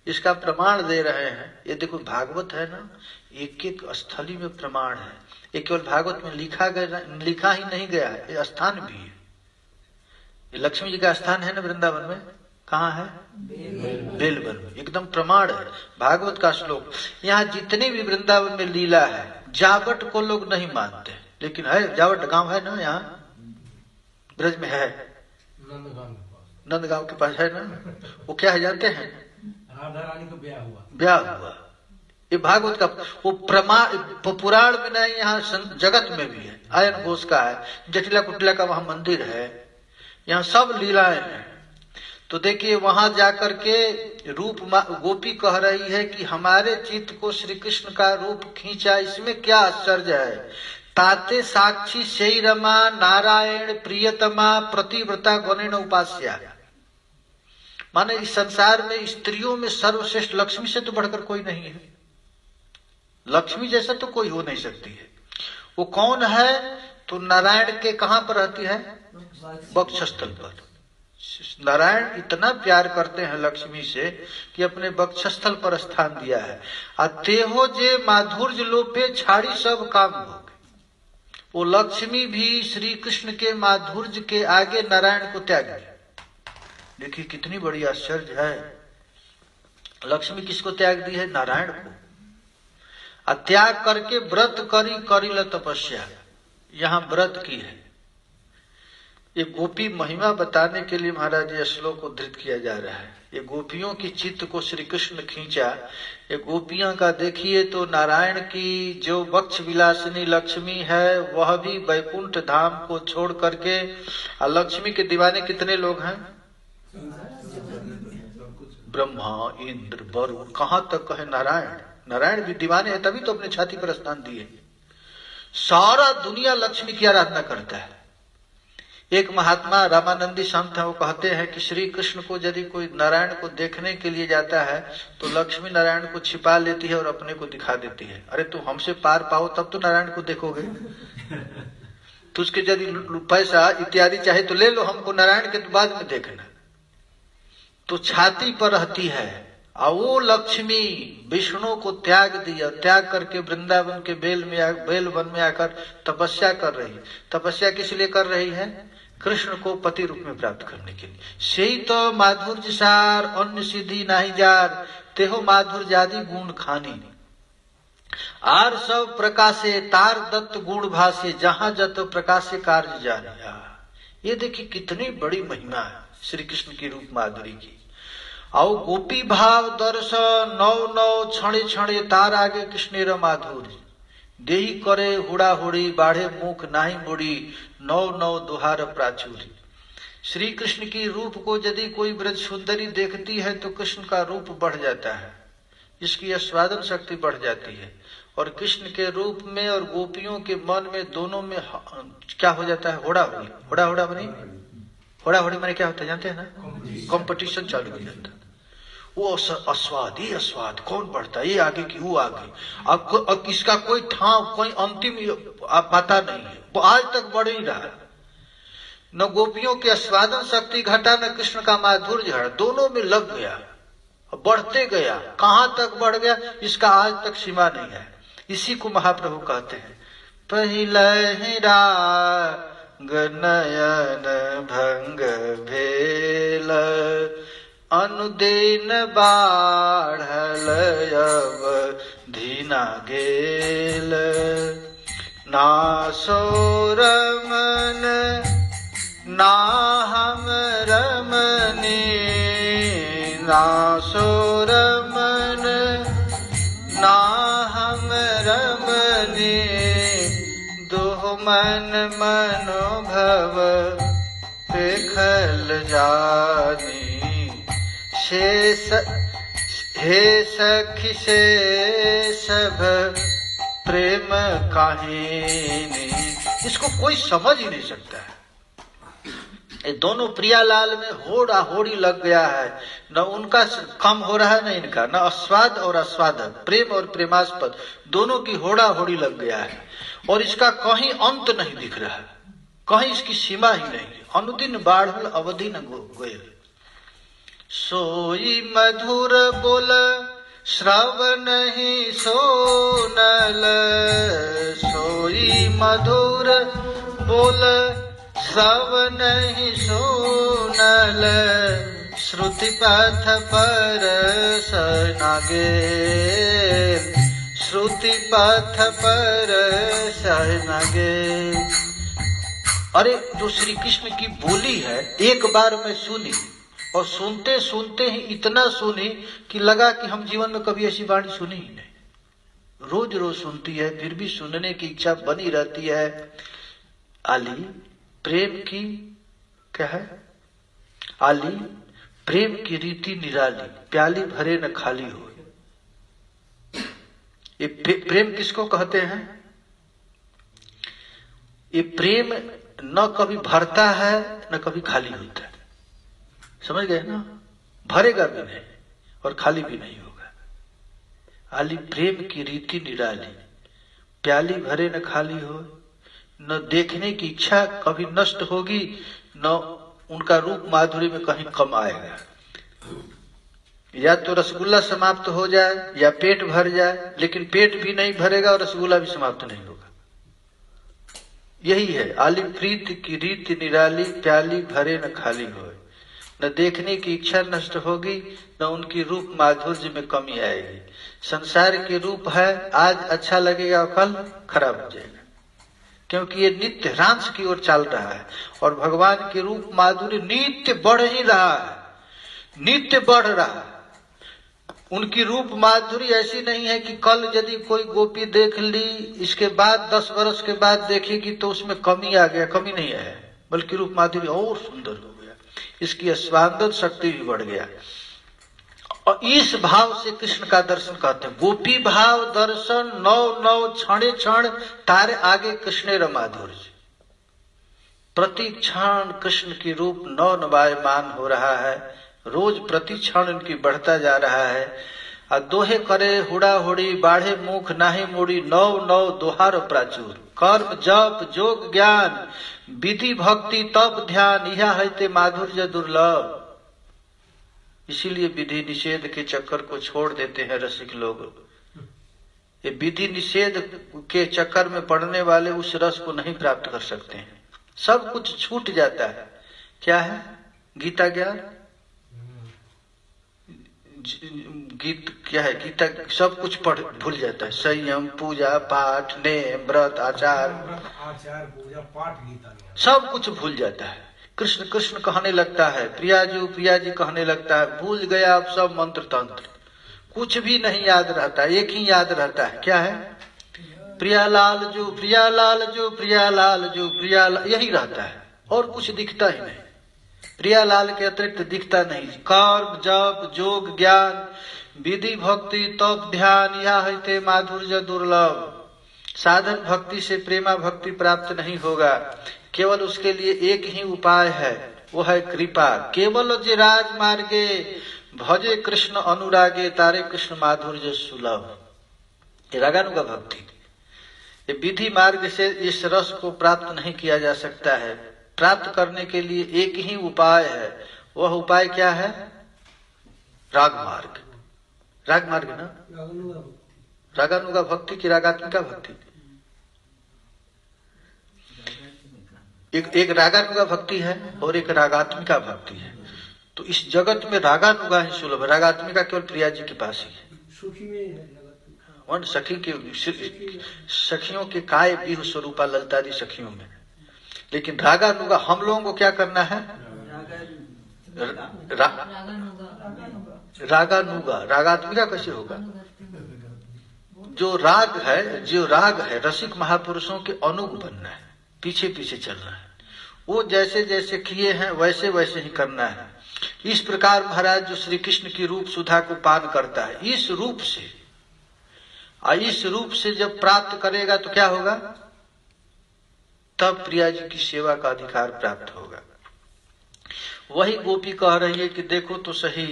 इसका प्रमाण दे रहे हैं। ये देखो भागवत है ना, एक एक स्थली में प्रमाण है। ये केवल भागवत में लिखा ही नहीं गया है, ये स्थान भी है। ये लक्ष्मी जी का स्थान है ना वृंदावन में, कहाँ है? बेलवन में, एकदम प्रमाण है भागवत का श्लोक। यहाँ जितनी भी वृंदावन में लीला है, जावट को लोग नहीं मानते, लेकिन है, जावट गांव है ना, यहाँ ब्रज में है, नंदगांव के पास है ना। वो क्या है जानते हैं? राधा रानी का ब्याह हुआ। ये भागवत का वो प्रमाण पुराण में नहीं, यहाँ जगत में भी है। आयन घोष का है, जटिला कुटिला का वहां मंदिर है, यहाँ सब लीलाएं हैं। तो देखिए वहां जाकर के रूप गोपी कह रही है कि हमारे चित्त को श्री कृष्ण का रूप खींचा, इसमें क्या आश्चर्य है। ताते साक्षी से रमा नारायण प्रियतमा प्रतिव्रता गौणेन उपास्या। माने इस संसार में स्त्रियों में सर्वश्रेष्ठ लक्ष्मी से तो बढ़कर कोई नहीं है। लक्ष्मी जैसा तो कोई हो नहीं सकती है। वो कौन है? तो नारायण के कहां पर रहती है? वक्षस्थल पर। नारायण इतना प्यार करते हैं लक्ष्मी से कि अपने वक्षस्थल पर स्थान दिया है। तेहो जे माधुर्य लोपे छाड़ी सब काम भोग। वो लक्ष्मी भी श्री कृष्ण के माधुर्य के आगे नारायण को त्याग दिया। देखिए कितनी बड़ी आश्चर्य है। लक्ष्मी किसको त्याग दी है? नारायण को। त्याग करके व्रत करी तपस्या, यहाँ व्रत की है। ये गोपी महिमा बताने के लिए महाराज ये श्लोक उद्धृत किया जा रहा है। ये गोपियों की चित्त को श्री कृष्ण खींचा। ये गोपियां का देखिए तो नारायण की जो वक्ष विलासिनी लक्ष्मी है वह भी वैकुंठ धाम को छोड़ करके, लक्ष्मी के दीवाने कितने लोग हैं? ब्रह्मा इंद्र वरुण, कहां तक कहे नारायण। नारायण भी दीवाने हैं, तभी तो अपने छाती पर स्थान दिए। सारा दुनिया लक्ष्मी की आराधना करता है। एक महात्मा रामानंदी संत है, वो कहते हैं कि श्री कृष्ण को यदि कोई नारायण को देखने के लिए जाता है तो लक्ष्मी नारायण को छिपा लेती है और अपने को दिखा देती है। अरे तुम हमसे पार पाओ तब तो नारायण को देखोगे। तुझके यदि पैसा इत्यादि चाहे तो ले लो, हमको नारायण के बाद में देखना। तो छाती पर रहती है। और वो लक्ष्मी विष्णु को त्याग दिया, त्याग करके वृंदावन के बेलवन में आकर तपस्या कर रही। तपस्या किस लिए कर रही है? कृष्ण को पति रूप में प्राप्त करने के लिए। सही तो माधुर्य सार अन्य सिद्धि नहीं जार, तेहो माधुर्य आदि गुण खानी। आर सब प्रकाशे तार दत्त गुण भाषे, जहां जत प्रकाशे कार्य जानिया। ये देखिए कितनी बड़ी महिमा है श्री कृष्ण की रूप माधुरी की। और गोपी भाव दर्श नौ नौ क्षणे क्षणे तार आगे कृष्णेर माधुरी। देही करे हुड़ा हुड़ी बाढ़े मुख नाही मुड़ी, नौ नौ दुहार प्राचुरी। श्री कृष्ण की रूप को यदि कोई ब्रज सुंदरी देखती है तो कृष्ण का रूप बढ़ जाता है, इसकी आस्वादन शक्ति बढ़ जाती है। और कृष्ण के रूप में और गोपियों के मन में दोनों में क्या हो जाता है? होड़ा हुड़ी। होड़ा होड़ा बनी, होड़ा होड़ी मैंने क्या होता है जानते हैं ना? कंपटीशन चालू हो जाता है। वो अस्वाद ही अस्वाद, कौन बढ़ता है, ये आगे कि वो आगे। अब इसका कोई ठाव, कोई अंतिम पता नहीं है, वो आज तक बढ़ ही रहा। न गोपियों की आस्वादन शक्ति घटा, न कृष्ण का माधुर्य घटा, दोनों में लग गया, बढ़ते गया। कहां तक बढ़ गया इसका आज तक सीमा नहीं है। इसी को महाप्रभु कहते हैं, पहले राग नयन भंग भेल, अनुदेन बाढ़ल अवधि ना गेल, ना सो रमन ना हम रमनी, ना सो रमन ना हम रमनी, दुह मन मनोभव पेखल जानी। हे सखी से सब प्रेम कहानी। इसको कोई समझ ही नहीं सकता है। ये दोनों प्रियालाल में होड़ा होड़ी लग गया है, न उनका कम हो रहा है न इनका, न अस्वाद और अस्वादक, प्रेम और प्रेमास्पद दोनों की होड़ा होड़ी लग गया है। और इसका कहीं अंत नहीं दिख रहा है, कहीं इसकी सीमा ही नहीं। अनुदिन बाढ़ल अवधि न गोयल, सोई मधुर बोल श्रवण ही सोनल, सोई मधुर बोल श्रवण ही सोनल, श्रुति पथ पर सनागे, श्रुति पथ पर सनागे। अरे जो श्री कृष्ण की बोली है एक बार मैं सुनी, और सुनते सुनते ही इतना सुनी कि लगा कि हम जीवन में कभी ऐसी वाणी सुनी ही नहीं। रोज रोज सुनती है, फिर भी सुनने की इच्छा बनी रहती है। आली प्रेम की क्या है, आली प्रेम की रीति निराली, प्याली भरे न खाली हो। ये प्रेम किसको कहते हैं? ये प्रेम न कभी भरता है न कभी खाली होता है, समझ गए ना? भरेगा भी नहीं और खाली भी नहीं होगा। आली प्रेम की रीति निराली, प्याली भरे न खाली हो, न देखने की इच्छा कभी नष्ट होगी, न उनका रूप माधुरी में कहीं कम आएगा। या तो रसगुल्ला समाप्त हो जाए या पेट भर जाए, लेकिन पेट भी नहीं भरेगा और रसगुल्ला भी समाप्त नहीं होगा। यही है आली प्रीत की रीति निराली, प्याली भरे न खाली हो, न देखने की इच्छा नष्ट होगी, न उनकी रूप माधुर्य में कमी आएगी। संसार के रूप है, आज अच्छा लगेगा कल खराब हो जाएगा, क्योंकि ये नित्य ह्रांस की ओर चल रहा है। और भगवान के रूप माधुर्य नित्य बढ़ ही रहा है, नित्य बढ़ रहा है। उनकी रूप माधुरी ऐसी नहीं है कि कल यदि कोई गोपी देख ली, इसके बाद 10 वर्ष के बाद देखेगी तो उसमें कमी आ गया, कमी नहीं है, बल्कि रूप माधुरी और सुंदर हो गया, इसकी स्वांगत शक्ति भी बढ़ गया। और इस भाव से कृष्ण का दर्शन कहते हैं। गोपी भाव दर्शन नौ नौ क्षणे क्षण तारे आगे कृष्ण माधुर्य, प्रति क्षण कृष्ण की रूप नौ नवायमान हो रहा है, रोज प्रति क्षण इनकी बढ़ता जा रहा है। और दोहे करे हुड़ा हुड़ी, बाढ़े मुख नाही मुड़ी, नौ नौ दोहार प्राचुर, कर्म जप जोग ज्ञान, विधि भक्ति तप ध्यान, यह है ते माधुर्य दुर्लभ। इसीलिए विधि निषेध के चक्कर को छोड़ देते हैं रसिक लोग। ये विधि निषेध के चक्कर में पड़ने वाले उस रस को नहीं प्राप्त कर सकते हैं, सब कुछ छूट जाता है। क्या है? गीता ज्ञान, गीत क्या है? गीता सब कुछ पढ़ भूल जाता है, संयम पूजा पाठ नेम व्रत आचार पूजा पाठ गीता सब कुछ भूल जाता है। कृष्ण कृष्ण कहने लगता है, प्रिया जी कहने लगता है, भूल गया अब सब मंत्र तंत्र, कुछ भी नहीं याद रहता, एक ही याद रहता है। क्या है? प्रियालाल जो प्रियालाल जो प्रियालाल जो प्रियालाल, यही रहता है और कुछ दिखता ही नहीं। प्रियालाल के अतिरिक्त दिखता नहीं। कर्म जप जोग ज्ञान विधि भक्ति तप ध्यान, यह है ते माधुर्य दुर्लभ। साधन भक्ति से प्रेमा भक्ति प्राप्त नहीं होगा, केवल उसके लिए एक ही उपाय है, वो है कृपा। केवल जे राज मार्गे भजे कृष्ण अनुरागे, तारे कृष्ण माधुर्य सुलभ। ये रागानुगा भक्ति, ये विधि मार्ग से इस रस को प्राप्त नहीं किया जा सकता है। प्राप्त करने के लिए एक ही उपाय है, वह उपाय क्या है? राग मार्ग। राग मार्ग ना, रागानुगा भक्ति की रागात्मिका भक्ति। एक रागानुगा भक्ति है और एक रागात्मिका भक्ति है। तो इस जगत में रागानुगा ही सुलभ, रागात्मिका केवल प्रिया जी के पास ही है। सखी के सखियों के काय बीहु स्वरूपा ललतारी सखियों में। लेकिन रागानुगा हम लोगों को क्या करना है? रागानुगा। रागात्मिका कैसे होगा? जो राग है रसिक महापुरुषों के अनुग बनना है, पीछे पीछे चलना है, वो जैसे जैसे किए हैं वैसे वैसे ही करना है। इस प्रकार महाराज जो श्री कृष्ण की रूप सुधा को पान करता है, इस रूप से जब प्राप्त करेगा तो क्या होगा? तब प्रिया जी की सेवा का अधिकार प्राप्त होगा। वही गोपी कह रही है कि देखो तो सही,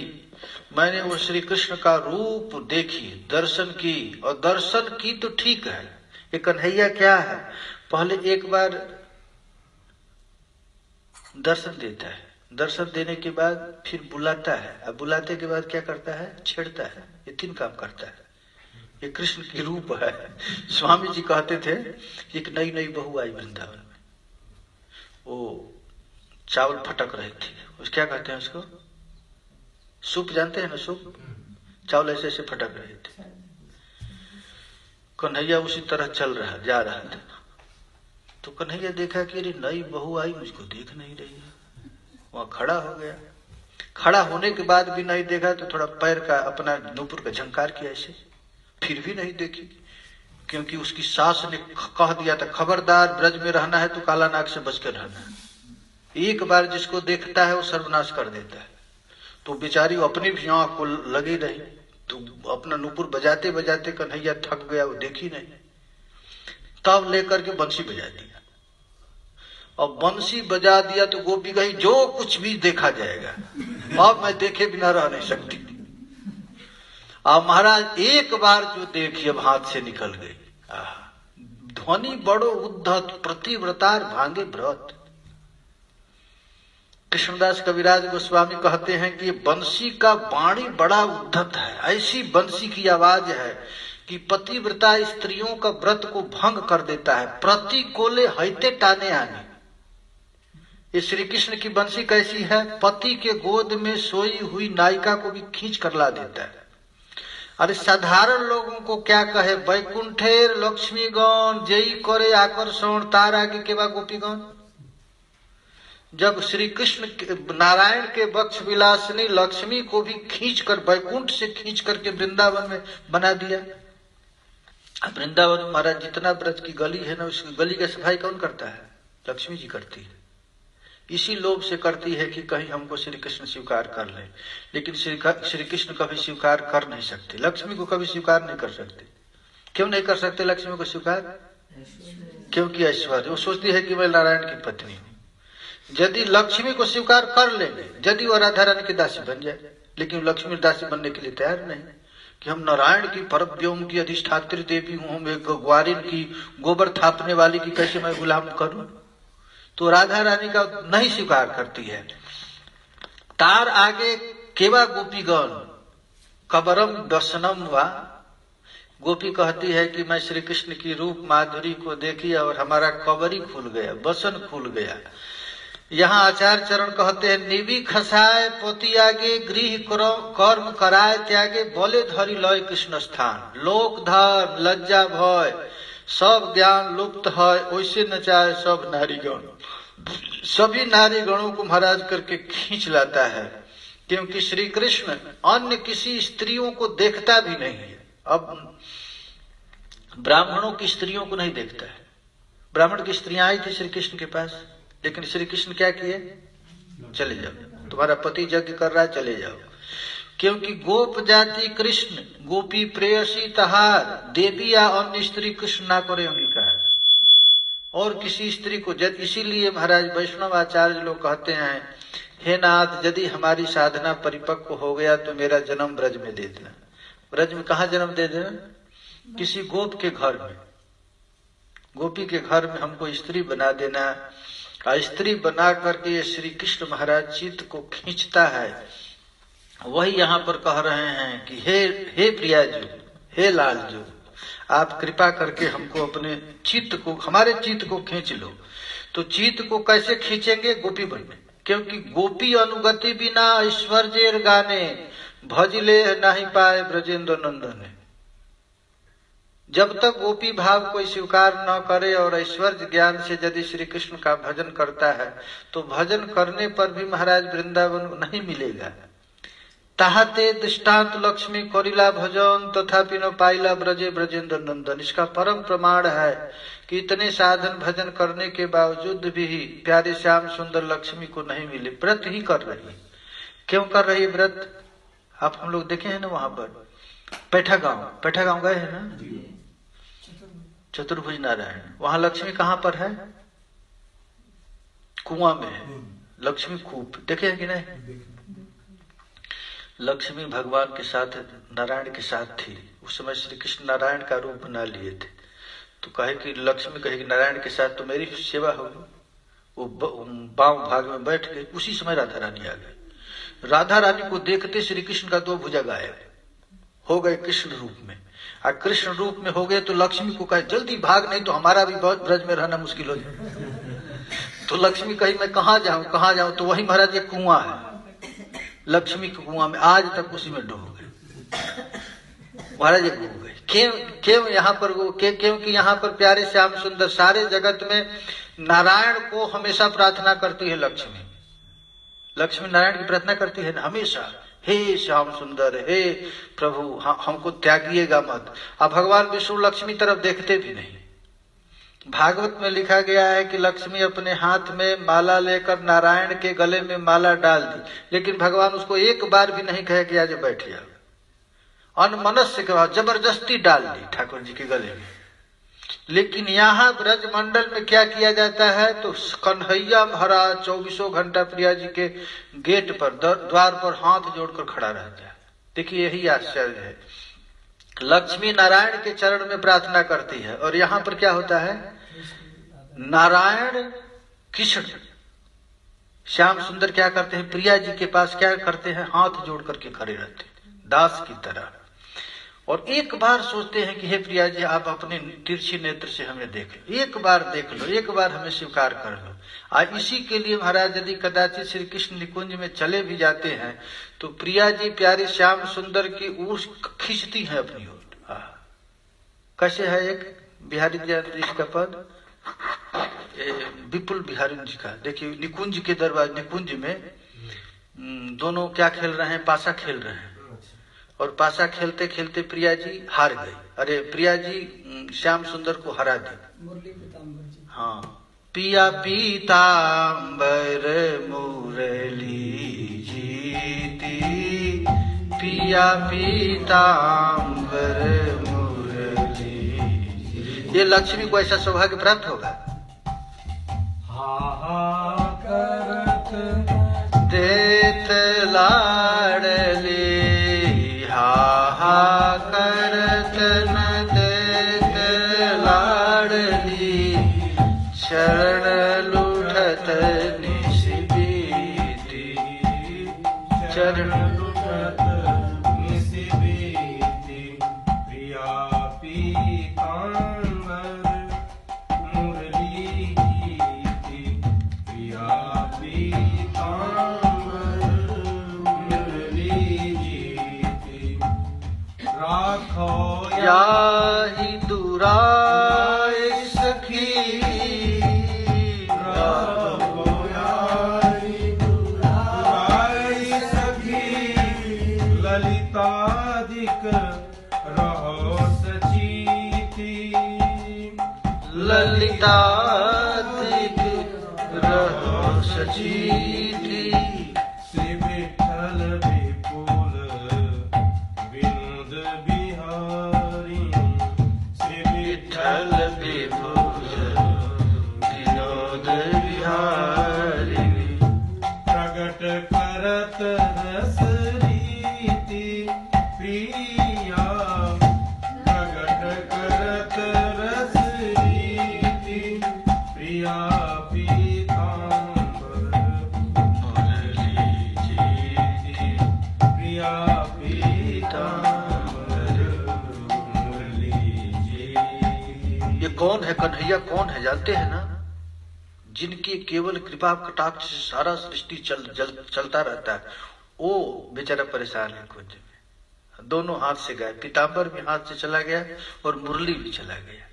मैंने वो श्री कृष्ण का रूप देखी, दर्शन की, और दर्शन की तो ठीक है, ये कन्हैया क्या है, पहले एक बार दर्शन देता है, दर्शन देने के बाद फिर बुलाता है, अब बुलाते के बाद क्या करता है, छेड़ता है, ये 3 काम करता है। ये कृष्ण की रूप है। स्वामी जी कहते थे कि एक नई नई बहू आई वृंदावन में, वो चावल फटक रही थी, उस क्या कहते हैं उसको, सूप जानते हैं ना, सूप, चावल ऐसे ऐसे फटक रहे थे। कन्हैया उसी तरह चल रहा, जा रहा था, तो कन्हैया देखा कि अरे नई बहू आई, मुझको देख नहीं रही है, वहां खड़ा हो गया। खड़ा होने के बाद भी नहीं देखा तो थोड़ा पैर का अपना नूपुर का झंकार किया ऐसे, फिर भी नहीं देखी, क्योंकि उसकी सास ने कह दिया था खबरदार ब्रज में रहना है तो काला नाग से बचकर रहना है, एक बार जिसको देखता है वो सर्वनाश कर देता है। तो बेचारी अपनी भी आंख को लगी रही, तो अपना नूपुर बजाते बजाते कन्हैया थक गया, वो देखी नहीं, तब लेकर के बंसी बजा दिया। और बंसी बजा दिया तो गोपी कही जो कुछ भी देखा जाएगा, अब मैं देखे बिना रह नहीं सकती। अब महाराज एक बार जो देखी अब हाथ से निकल गई। ध्वनि बड़ो उद्धत, प्रतिव्रतार भांगे व्रत। कृष्णदास कविराज गोस्वामी कहते हैं कि बंसी का बाणी बड़ा उद्धत है, ऐसी बंसी की आवाज है कि पतिव्रता स्त्रियों का व्रत को भंग कर देता है। प्रति कोले हैते टाने आने, ये श्री कृष्ण की बंसी कैसी है, पति के गोद में सोई हुई नायिका को भी खींच कर ला देता है। अरे साधारण लोगों को क्या कहे, वैकुंठेर लक्ष्मीगण जय करे आकर्षण, तार आगे के बा गोपीगण। जब श्री कृष्ण नारायण के वक्ष विलासिनी लक्ष्मी को भी खींच कर, वैकुंठ से खींच करके वृंदावन में बना दिया। अब वृंदावन में महाराज जितना ब्रज की गली है ना, उसकी गली की सफाई कौन करता है, लक्ष्मी जी करती है। इसी लोभ से करती है कि कहीं हमको श्री कृष्ण स्वीकार कर ले, लेकिन श्री कृष्ण कभी स्वीकार कर नहीं सकते, लक्ष्मी को कभी स्वीकार नहीं कर सकते। क्यों नहीं कर सकते लक्ष्मी को स्वीकार, क्योंकि ऐश्वर्य, वो सोचती है कि मैं नारायण की पत्नी हूँ। यदि लक्ष्मी को स्वीकार कर लेंगे, यदि वह राधा रानी की दासी बन जाए, लेकिन लक्ष्मी दासी बनने के लिए तैयार नहीं कि हम नारायण की परव्योम की अधिष्ठात्री देवी हूँ, हम एक ग्वारिन की गोबर थापने वाली की कैसे मैं गुलाम करूं। तो राधा रानी का नहीं स्वीकार करती है। तार आगे केवा गोपीगण कबरम दर्शनम वा, गोपी कहती है कि मैं श्री कृष्ण की रूप माधुरी को देखी और हमारा कबरी खुल गया, बसन खुल गया। यहाँ आचार्य चरण कहते हैं, निवि खसाए पोती आगे गृह कर्म कराए त्यागे, बोले धरी लय कृष्ण स्थान। लोक धर्म लज्जा भय सब ज्ञान लुप्त है, वैसे नचाए सब नारीगण। सभी नारीगणों को महाराज करके खींच लाता है, क्योंकि श्री कृष्ण अन्य किसी स्त्रियों को देखता भी नहीं है। अब ब्राह्मणों की स्त्रियों को नहीं देखता है। ब्राह्मण की स्त्रियां आई थी श्री कृष्ण के पास, लेकिन श्री कृष्ण क्या किए, चले जाओ, तुम्हारा पति यज्ञ कर रहा है, चले जाओ। क्योंकि गोप जाति कृष्ण गोपी प्रेयसी तहार, देवी या अन्य स्त्री कृष्ण ना करे अंगीकार, और किसी स्त्री को जब, इसीलिए महाराज वैष्णव आचार्य लोग कहते हैं, हे नाथ यदि हमारी साधना परिपक्व हो गया तो मेरा जन्म ब्रज में दे देना। ब्रज में कहा जन्म दे देना, किसी गोप के घर में, गोपी के घर में हमको स्त्री बना देना। स्त्री बना करके ये श्री कृष्ण महाराज चित्त को खींचता है। वही यहाँ पर कह रहे हैं कि हे प्रिया जी, हे लाल जी, आप कृपा करके हमको अपने चित्त को, हमारे चित्त को खींच लो। तो चित्त को कैसे खींचेंगे, गोपी बनने, क्योंकि गोपी अनुगति बिना ऐश्वर्य गाने, भजले नहीं पाए ब्रजेंद्र नंदन। जब तक गोपी भाव कोई स्वीकार न करे और ऐश्वर्य ज्ञान से यदि श्री कृष्ण का भजन करता है, तो भजन करने पर भी महाराज वृंदावन नहीं मिलेगा। ताहते दृष्टांत लक्ष्मी कोरिला भजन तथापि न पाइला ब्रजे ब्रजेंद्र नंदन। इसका परम प्रमाण है कि इतने साधन भजन करने के बावजूद भी प्यारे श्याम सुंदर लक्ष्मी को नहीं मिले। व्रत ही कर रही, क्यों कर रही है व्रत, आप हम लोग देखे हैं ना, वहां पर पैठा गांव गए हैं ना, चतुर्भुज नारायण, वहां लक्ष्मी कहाँ पर है, कुआं में है। लक्ष्मी खूब देखे कि नहीं? लक्ष्मी भगवान के साथ, नारायण के साथ थी। उस समय श्री कृष्ण नारायण का रूप बना लिए थे। तो कहे कि लक्ष्मी कहे कि नारायण के साथ तो मेरी सेवा होगी। वो बाम भाग में बैठ गए। उसी समय राधा रानी आ गई। राधा रानी को देखते श्री कृष्ण का 2 भुजा गायब हो गए कृष्ण रूप में। और कृष्ण रूप में हो गए तो लक्ष्मी को कहे जल्दी भाग, नहीं तो हमारा भी बहुत ब्रज में रहना मुश्किल हो जाए। तो लक्ष्मी कही मैं कहाँ जाऊं? तो वही महाराज एक कुआं है, लक्ष्मी के कुआं में आज तक उसी में डूब गए महाराज, एक डूब गए। क्यों यहाँ पर वो क्योंकि यहाँ पर प्यारे श्याम सुंदर सारे जगत में नारायण को हमेशा प्रार्थना करती है। लक्ष्मी नारायण की प्रार्थना करती है हमेशा, हे श्याम सुंदर, हे प्रभु हमको त्यागिएगा मत। अब भगवान विष्णु लक्ष्मी तरफ देखते भी नहीं। भागवत में लिखा गया है कि लक्ष्मी अपने हाथ में माला लेकर नारायण के गले में माला डाल दी, लेकिन भगवान उसको एक बार भी नहीं कहे कि आज बैठ जाओ। अनमनस्य के बाद जबरदस्ती डाल दी ठाकुर जी के गले में। लेकिन यहाँ ब्रज मंडल में क्या किया जाता है? तो कन्हैया महाराज 24 घंटा प्रिया जी के गेट पर, द्वार पर हाथ जोड़कर खड़ा रहता है। देखिए यही आश्चर्य है। लक्ष्मी नारायण के चरण में प्रार्थना करती है और यहाँ पर क्या होता है? नारायण कृष्ण श्याम सुंदर क्या करते हैं? प्रिया जी के पास क्या करते हैं? हाथ जोड़ करके खड़े रहते हैं दास की तरह। और एक बार सोचते हैं कि हे प्रिया जी आप अपने तिरछी नेत्र से हमें देख लो, एक बार देख लो, एक बार हमें स्वीकार कर लो। आज इसी के लिए महाराज यदि कदाचित श्री कृष्ण निकुंज में चले भी जाते हैं तो प्रिया जी प्यारे श्याम सुंदर की ऊर्स खींचती है अपनी ओर। कैसे है एक बिहारी जी का पद, विपुल बिहारी जी का। देखिए निकुंज के दरबार, निकुंज में दोनों क्या खेल रहे हैं? पासा खेल रहे हैं। और पासा खेलते खेलते प्रिया जी हार गई। अरे प्रिया जी श्याम सुंदर को हरा दी। हाँ, पिया पीताम्बर मुरली जीती, पिया पीताम्बर मुरली। ये लक्ष्मी को ऐसा सौभाग्य प्राप्त होगा। करत देत लाडली, हा करत न देत लाडली, चरण लुठत निशिबीती, चरण लुठत निशिबीती, प्रिया पीताम्बर मुरली गीती, प्रिया पीताम्बर मुरली गीती। राखो याहि दुराय सखी, राखो याहि दुराय सखी, ललितादिक रहो सचीती, ललितादिक रहो सचीती। श्री विठ्ठल विपुल विनोद बिहारी, श्री विठ्ठल विपुल विनोद बिहारी, प्रगट करत रस रीति प्रिया, प्रगट करत रस रीति प्रिया पीताम्बर मुरली जीती, प्रिया पीताम्बर मुरली जीती। ये कौन है? कन्हैया कौन है जानते हैं ना? जिनकी केवल कृपा कटाक्ष से सारा सृष्टि चलता रहता है, वो बेचारा परेशान है कुंज में। दोनों हाथ से गए, पीताम्बर भी हाथ से चला गया और मुरली भी चला गया।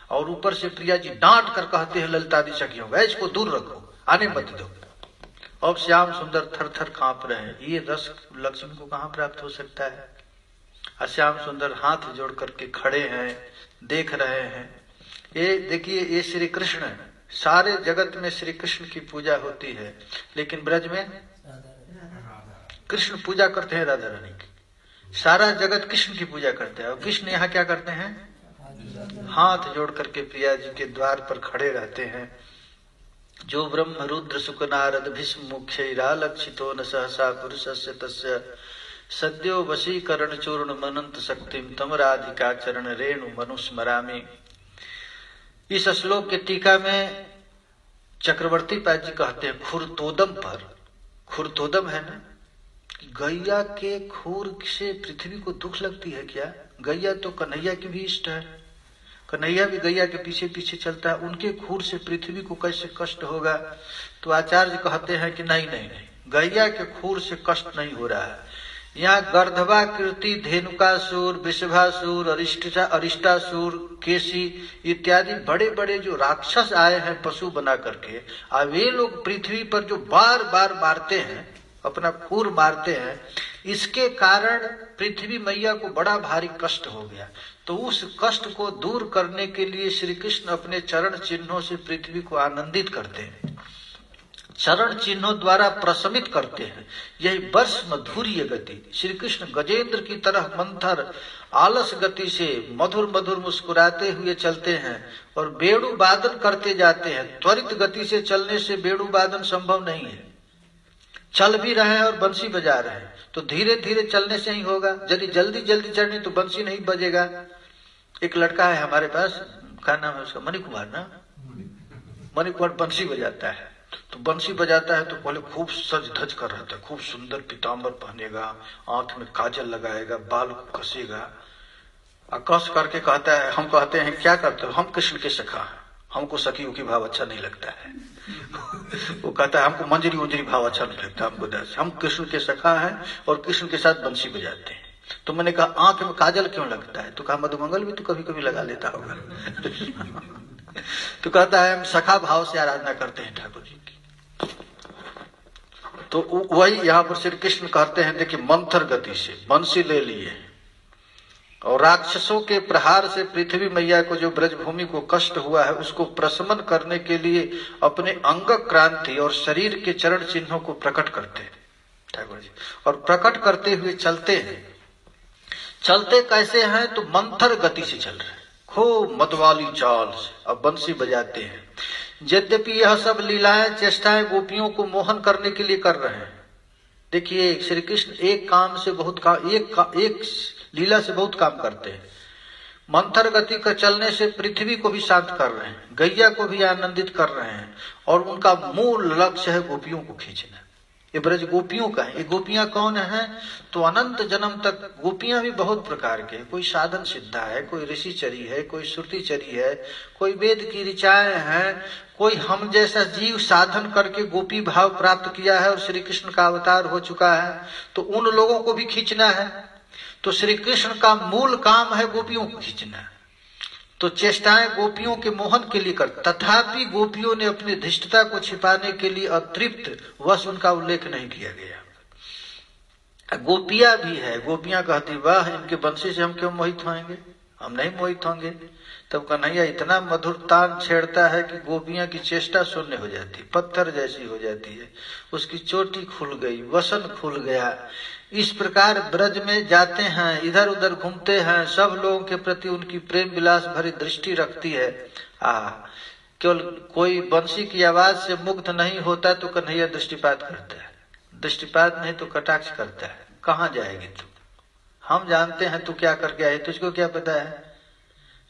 और ऊपर से प्रिया जी डांट कर कहते हैं ललितादि सखियों को, इसको दूर रखो, आने मत दो। अब श्याम सुंदर थर थर कांप रहे हैं। ये रस लक्ष्मी को कहाँ प्राप्त हो सकता है? और श्याम सुंदर हाथ जोड़ करके खड़े हैं, देख रहे हैं। ये देखिए, ये श्री कृष्ण है। सारे जगत में श्री कृष्ण की पूजा होती है, लेकिन ब्रज में कृष्ण पूजा करते हैं राधा रानी की। सारा जगत कृष्ण की पूजा करता है और कृष्ण यहाँ क्या करते हैं? हाथ जोड़ करके प्रिया जी के द्वार पर खड़े रहते हैं। जो ब्रह्म रुद्र सुख नारद भीष्म मुख्यैरालक्षितो न सहसा पुरुषस्य तस्य सद्यो वशीकरण चूर्ण मनंत शक्तिम तम राधिका चरण रेणु मनुस्मरामि। इस श्लोक के टीका में चक्रवर्ती पाद जी कहते हैं खुरतोदम पर, खुरतोदम है ना, गैया के खूर से पृथ्वी को दुख लगती है क्या? गैया तो कन्हैया की भी इष्ट है, कन्हैया भी गैया के पीछे पीछे चलता है, उनके खूर से पृथ्वी को कैसे कष्ट होगा? तो आचार्य कहते हैं कि नहीं नहीं नहीं, गैया के खूर से कष्ट नहीं हो रहा है। यहाँ गर्धवा कीर्ति धेनुकासुर विषभासुर अरिष्टासुर केसी इत्यादि बड़े बड़े जो राक्षस आए हैं पशु बना करके, अब वे लोग पृथ्वी पर जो बार बार मारते हैं, अपना खूर मारते हैं, इसके कारण पृथ्वी मैया को बड़ा भारी कष्ट हो गया। तो उस कष्ट को दूर करने के लिए श्री कृष्ण अपने चरण चिन्हों से पृथ्वी को आनंदित करते हैं, चरण चिन्हों द्वारा प्रशमित करते हैं। यही वर्ष मधुर्य गति, श्री कृष्ण गजेंद्र की तरह मंथर आलस गति से मधुर मधुर मुस्कुराते हुए चलते हैं और बेड़ू वादन करते जाते हैं। त्वरित गति से चलने से बेड़ू वादन संभव नहीं है। चल भी रहे हैं और बंसी बजा रहे हैं तो धीरे धीरे चलने से ही होगा। यदि जल्दी जल्दी चढ़ने तो बंसी नहीं बजेगा। एक लड़का है हमारे पास, क्या नाम है उसका, मणि कुमार ना, मणि कुमार बंसी बजाता है। तो बंसी बजाता है तो पहले खूब सज धज कर रहता है, खूब सुंदर पीताम्बर पहनेगा, आंख में काजल लगाएगा, बाल कसेगा, कस करके कहता है, हम कहते हैं क्या करते हो? हम कृष्ण के सखा हैं, हमको सखियों की भाव अच्छा नहीं लगता है। वो कहता है हमको मंजरी उंजरी भाव अच्छा नहीं लगता, हमको दस, हम कृष्ण के सखा हैं और कृष्ण के साथ बंसी बजाते हैं। तो मैंने कहा आंख में काजल क्यों लगता है? तो कहा मधुमंगल भी तो कभी कभी लगा लेता होगा। तो कहता है हम सखा भाव से आराधना करते हैं ठाकुर जी की। तो वही यहाँ पर श्री कृष्ण कहते हैं, देखिए मंथर गति से बंसी ले लिए और राक्षसों के प्रहार से पृथ्वी मैया को जो ब्रजभूमि को कष्ट हुआ है उसको प्रशमन करने के लिए अपने अंग क्रांति और शरीर के चरण चिन्हों को प्रकट करते हैं ठाकुर जी, और प्रकट करते हुए चलते हैं। चलते कैसे हैं? तो मंथर गति से चल रहे हैं, खूब मदवाली चाल से अब बंसी बजाते हैं। यद्यपि यह सब लीलाएं चेष्टाएं गोपियों को मोहन करने के लिए कर रहे हैं। देखिए श्री कृष्ण एक काम से बहुत काम, एक लीला से बहुत काम करते हैं। मंथर गति का चलने से पृथ्वी को भी शांत कर रहे हैं, गैया को भी आनंदित कर रहे हैं, और उनका मूल लक्ष्य है गोपियों को खींचना। ये ब्रज गोपियों का है। ये गोपियां कौन है? तो अनंत जन्म तक गोपियां भी बहुत प्रकार के, कोई साधन सिद्धा है, कोई ऋषि चरी है, कोई श्रुति चरी है, कोई वेद की ऋचाएं हैं, कोई हम जैसा जीव साधन करके गोपी भाव प्राप्त किया है और श्री कृष्ण का अवतार हो चुका है, तो उन लोगों को भी खींचना है। तो श्री कृष्ण का मूल काम है गोपियों को खींचना। तो चेष्टाएं गोपियों के मोहन के लिए कर, तथापि गोपियों ने अपनी धृष्टता को छिपाने के लिए अतृप्त वश उनका उल्लेख नहीं किया गया। गोपियां भी है, गोपियां कहती वाह इनके बंसी से हम क्यों मोहित होंगे, हम नहीं मोहित होंगे। तब कन्हैया इतना मधुर तान छेड़ता है कि गोपियां की चेष्टा शून्य हो जाती, पत्थर जैसी हो जाती है, उसकी चोटी खुल गई, वसन खुल गया। इस प्रकार ब्रज में जाते हैं, इधर उधर घूमते हैं, सब लोगों के प्रति उनकी प्रेम विलास भरी दृष्टि रखती है। केवल कोई बंसी की आवाज से मुग्ध नहीं होता तो कन्हैया दृष्टिपात करता है, दृष्टिपात नहीं तो कटाक्ष करता है, कहाँ जाएगी तू, हम जानते हैं तू क्या करके आए, तुझको क्या पता है।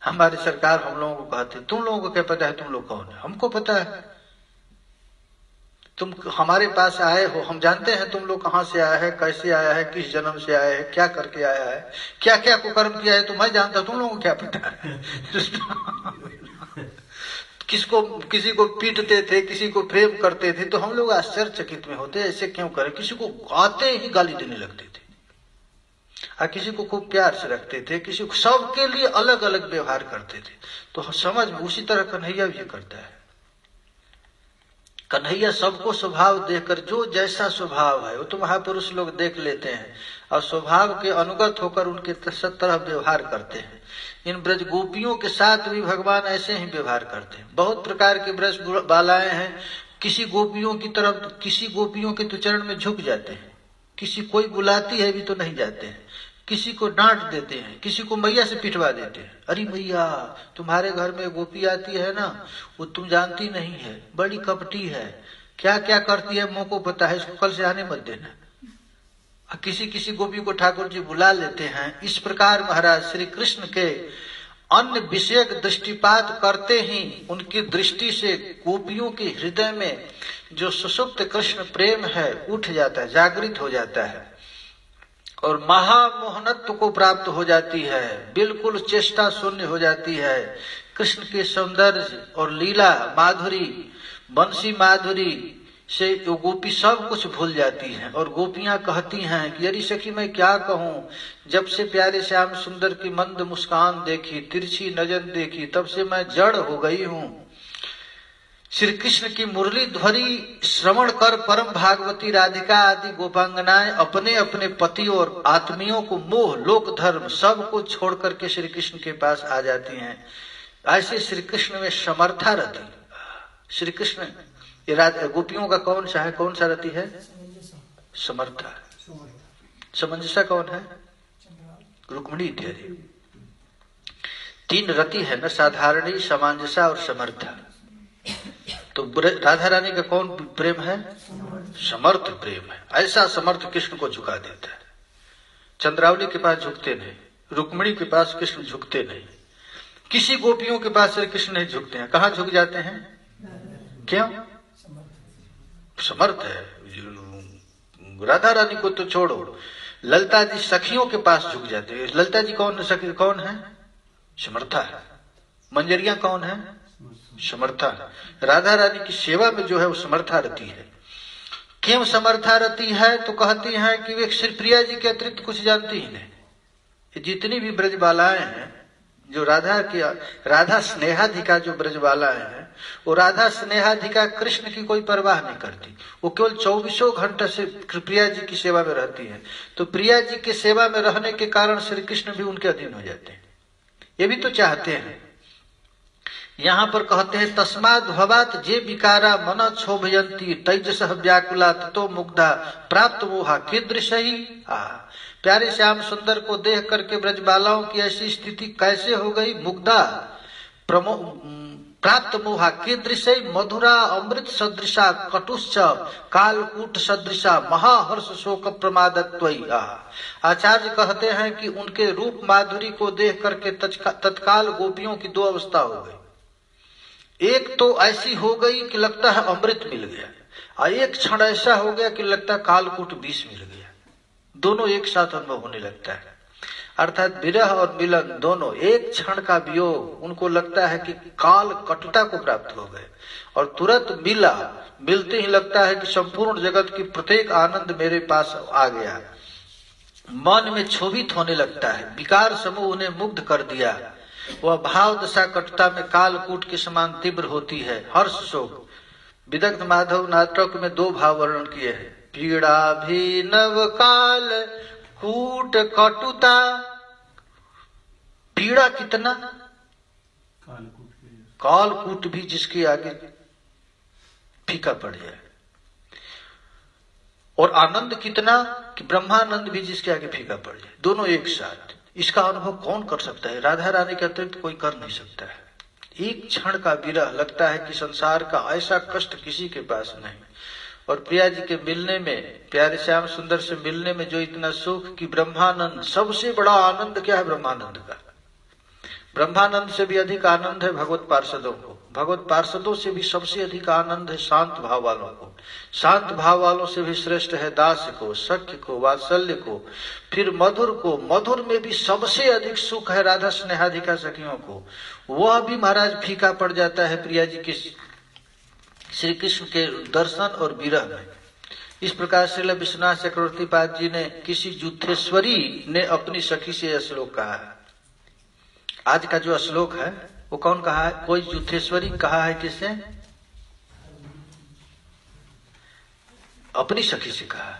हमारी सरकार हम लोगों को कहती तुम लोगों को क्या पता है, तुम लोग कौन है, हमको पता है, तुम हमारे पास आए हो, हम जानते हैं तुम लोग कहाँ से आया है, कैसे आया है, किस जन्म से आया है, क्या करके आया है, क्या क्या कुकर्म किया है, तो मैं जानता, तुम लोगों को क्या पता है। किसको किसी को पीटते थे, किसी को प्रेम करते थे, तो हम लोग आश्चर्यचकित में होते, ऐसे क्यों करें। किसी को आते ही गाली देने लगते थे, किसी को खूब प्यार से रखते थे, किसी को, सबके लिए अलग अलग व्यवहार करते थे। तो समझ में उसी तरह कन्हैया भी करता है। कन्हैया सबको स्वभाव देखकर, जो जैसा स्वभाव है वो तो महापुरुष लोग देख लेते हैं और स्वभाव के अनुगत होकर उनके सब तरह व्यवहार करते हैं। इन ब्रज गोपियों के साथ भी भगवान ऐसे ही व्यवहार करते हैं। बहुत प्रकार के ब्रज बालाएं हैं, किसी गोपियों की तरफ, किसी गोपियों के तो चरण में झुक जाते हैं, किसी कोई बुलाती है भी तो नहीं जाते हैं, किसी को डांट देते हैं, किसी को मैया से पिटवा देते हैं। अरे मैया, तुम्हारे घर में गोपी आती है ना, वो तुम जानती नहीं है, बड़ी कपटी है, क्या क्या करती है मुंह को पता है, इसको कल से आने मत देना। किसी किसी गोपी को ठाकुर जी बुला लेते हैं। इस प्रकार महाराज श्री कृष्ण के अन्य विषयक दृष्टिपात करते ही उनकी दृष्टि से गोपियों के हृदय में जो सुषुप्त कृष्ण प्रेम है उठ जाता है, जागृत हो जाता है और महामोहनत्व को प्राप्त हो जाती है, बिल्कुल चेष्टा शून्य हो जाती है। कृष्ण के सौंदर्य और लीला माधुरी, बंसी माधुरी से गोपी सब कुछ भूल जाती हैं और गोपियां कहती हैं कि अरे सखी मैं क्या कहूँ, जब से प्यारे श्याम सुंदर की मंद मुस्कान देखी, तिरछी नजर देखी, तब से मैं जड़ हो गई हूँ। श्री कृष्ण की मुरली ध्वनि श्रवण कर परम भागवती राधिका आदि गोपांगनाएं अपने अपने पति और आत्मियों को मोह लोक धर्म सब को छोड़ करके श्री कृष्ण के पास आ जाती हैं। ऐसे श्री कृष्ण में समर्था रति। श्री कृष्ण गोपियों का कौन सा है, कौन सा रति है? समर्था। समंजसा कौन है? रुक्मिणी इत्यादि। 3 रति है न, साधारणी, समंजसा और समर्था। तो राधा रानी का कौन प्रेम है? समर्थ प्रेम है। ऐसा समर्थ कृष्ण को झुका देता है। चंद्रावली के पास झुकते नहीं, रुक्मिणी के पास कृष्ण झुकते नहीं, किसी गोपियों के पास श्री कृष्ण नहीं झुकते हैं। कहाँ झुक जाते हैं? क्यों? समर्थ है। राधा रानी को तो छोड़ो, ललिता जी सखियों के पास झुक जाते हैं। ललिता जी कौन सखी कौन है? समर्था है। मंजरियां कौन है? समर्था। राधा रानी की सेवा में जो है वो समर्था रति है। क्यों समर्था रति है? तो कहती हैं कि वे श्री प्रिया जी के अतिरिक्त कुछ जानती ही नहीं। जितनी भी ब्रजबालाएं हैं, जो राधा स्नेहाधिका जो ब्रजबालाएं हैं, वो राधा स्नेहाधिका कृष्ण की कोई परवाह नहीं करती। वो केवल 24 घंटे से प्रिया जी की सेवा में रहती है। तो प्रिया जी की सेवा में रहने के कारण श्री कृष्ण भी उनके अधीन हो जाते हैं। ये भी तो चाहते हैं। यहाँ पर कहते हैं तस्माद भवात जे विकारा मन क्षोभयंती तैजस व्याकुला ततो मुग्धा प्राप्त मोहा कीदृशही। प्यारे श्याम सुंदर को देख करके ब्रजबालाओं की ऐसी स्थिति कैसे हो गई? मुग्धा प्राप्त मोहा कीदृशै मधुरा अमृत सदृशा कटुश्च कालकूट सदृशा महाहर्ष शोक प्रमादत्वई। आचार्य कहते हैं कि उनके रूप माधुरी को देख करके तत्काल गोपियों की 2 अवस्था हो गई। एक तो ऐसी हो गई कि लगता है अमृत मिल गया, और एक क्षण ऐसा हो गया कि लगता है कालकूट विष मिल गया। दोनों एक साथ अनुभव होने लगता है। अर्थात विरह और मिलन दोनों, एक क्षण का वियोग उनको लगता है कि काल कटुता को प्राप्त हो गए, और तुरंत मिलते ही लगता है कि संपूर्ण जगत की प्रत्येक आनंद मेरे पास आ गया। मन में क्षोभित होने लगता है, विकार समूह उन्हें मुग्ध कर दिया। वह भाव दशा कटुता में कालकूट के समान तीव्र होती है। हर्ष शोक। विदग्ध माधव नाटक में 2 भाव वर्णन किए हैं। पीड़ा भी नव काल कूट कटुता। पीड़ा कितना? कालकूट भी जिसके आगे फीका पड़ जाए। और आनंद कितना कि ब्रह्मानंद भी जिसके आगे फीका पड़ जाए। दोनों एक साथ। इसका अनुभव कौन कर सकता है? राधा रानी के अतिरिक्त कोई कर नहीं सकता है। एक क्षण का विरह लगता है कि संसार का ऐसा कष्ट किसी के पास नहीं। और प्रिया जी के मिलने में, प्यारे श्याम सुंदर से मिलने में जो इतना सुख कि ब्रह्मानंद, सबसे बड़ा आनंद क्या है? ब्रह्मानंद का। ब्रह्मानंद से भी अधिक आनंद है भगवत पार्षदों को। भगवत पार्षदों से भी सबसे अधिक आनंद है शांत भाव वालों को। शांत भाव वालों से भी श्रेष्ठ है दास को, सख्य को, वात्सल्य को, फिर मधुर को। मधुर में भी सबसे अधिक सुख है राधा स्नेहाधिका सखियों को। वह भी महाराज फीका पड़ जाता है प्रिया जी के श्री कृष्ण के दर्शन और विरह में। इस प्रकार श्रील विश्वनाथ चक्रवर्ती पाद जी ने किसी जुथेश्वरी ने अपनी सखी से यह श्लोक कहा है। आज का जो श्लोक है वो कौन कहा है? कोई जुथेश्वरी कहा है। किससे? अपनी सखी से कहा है।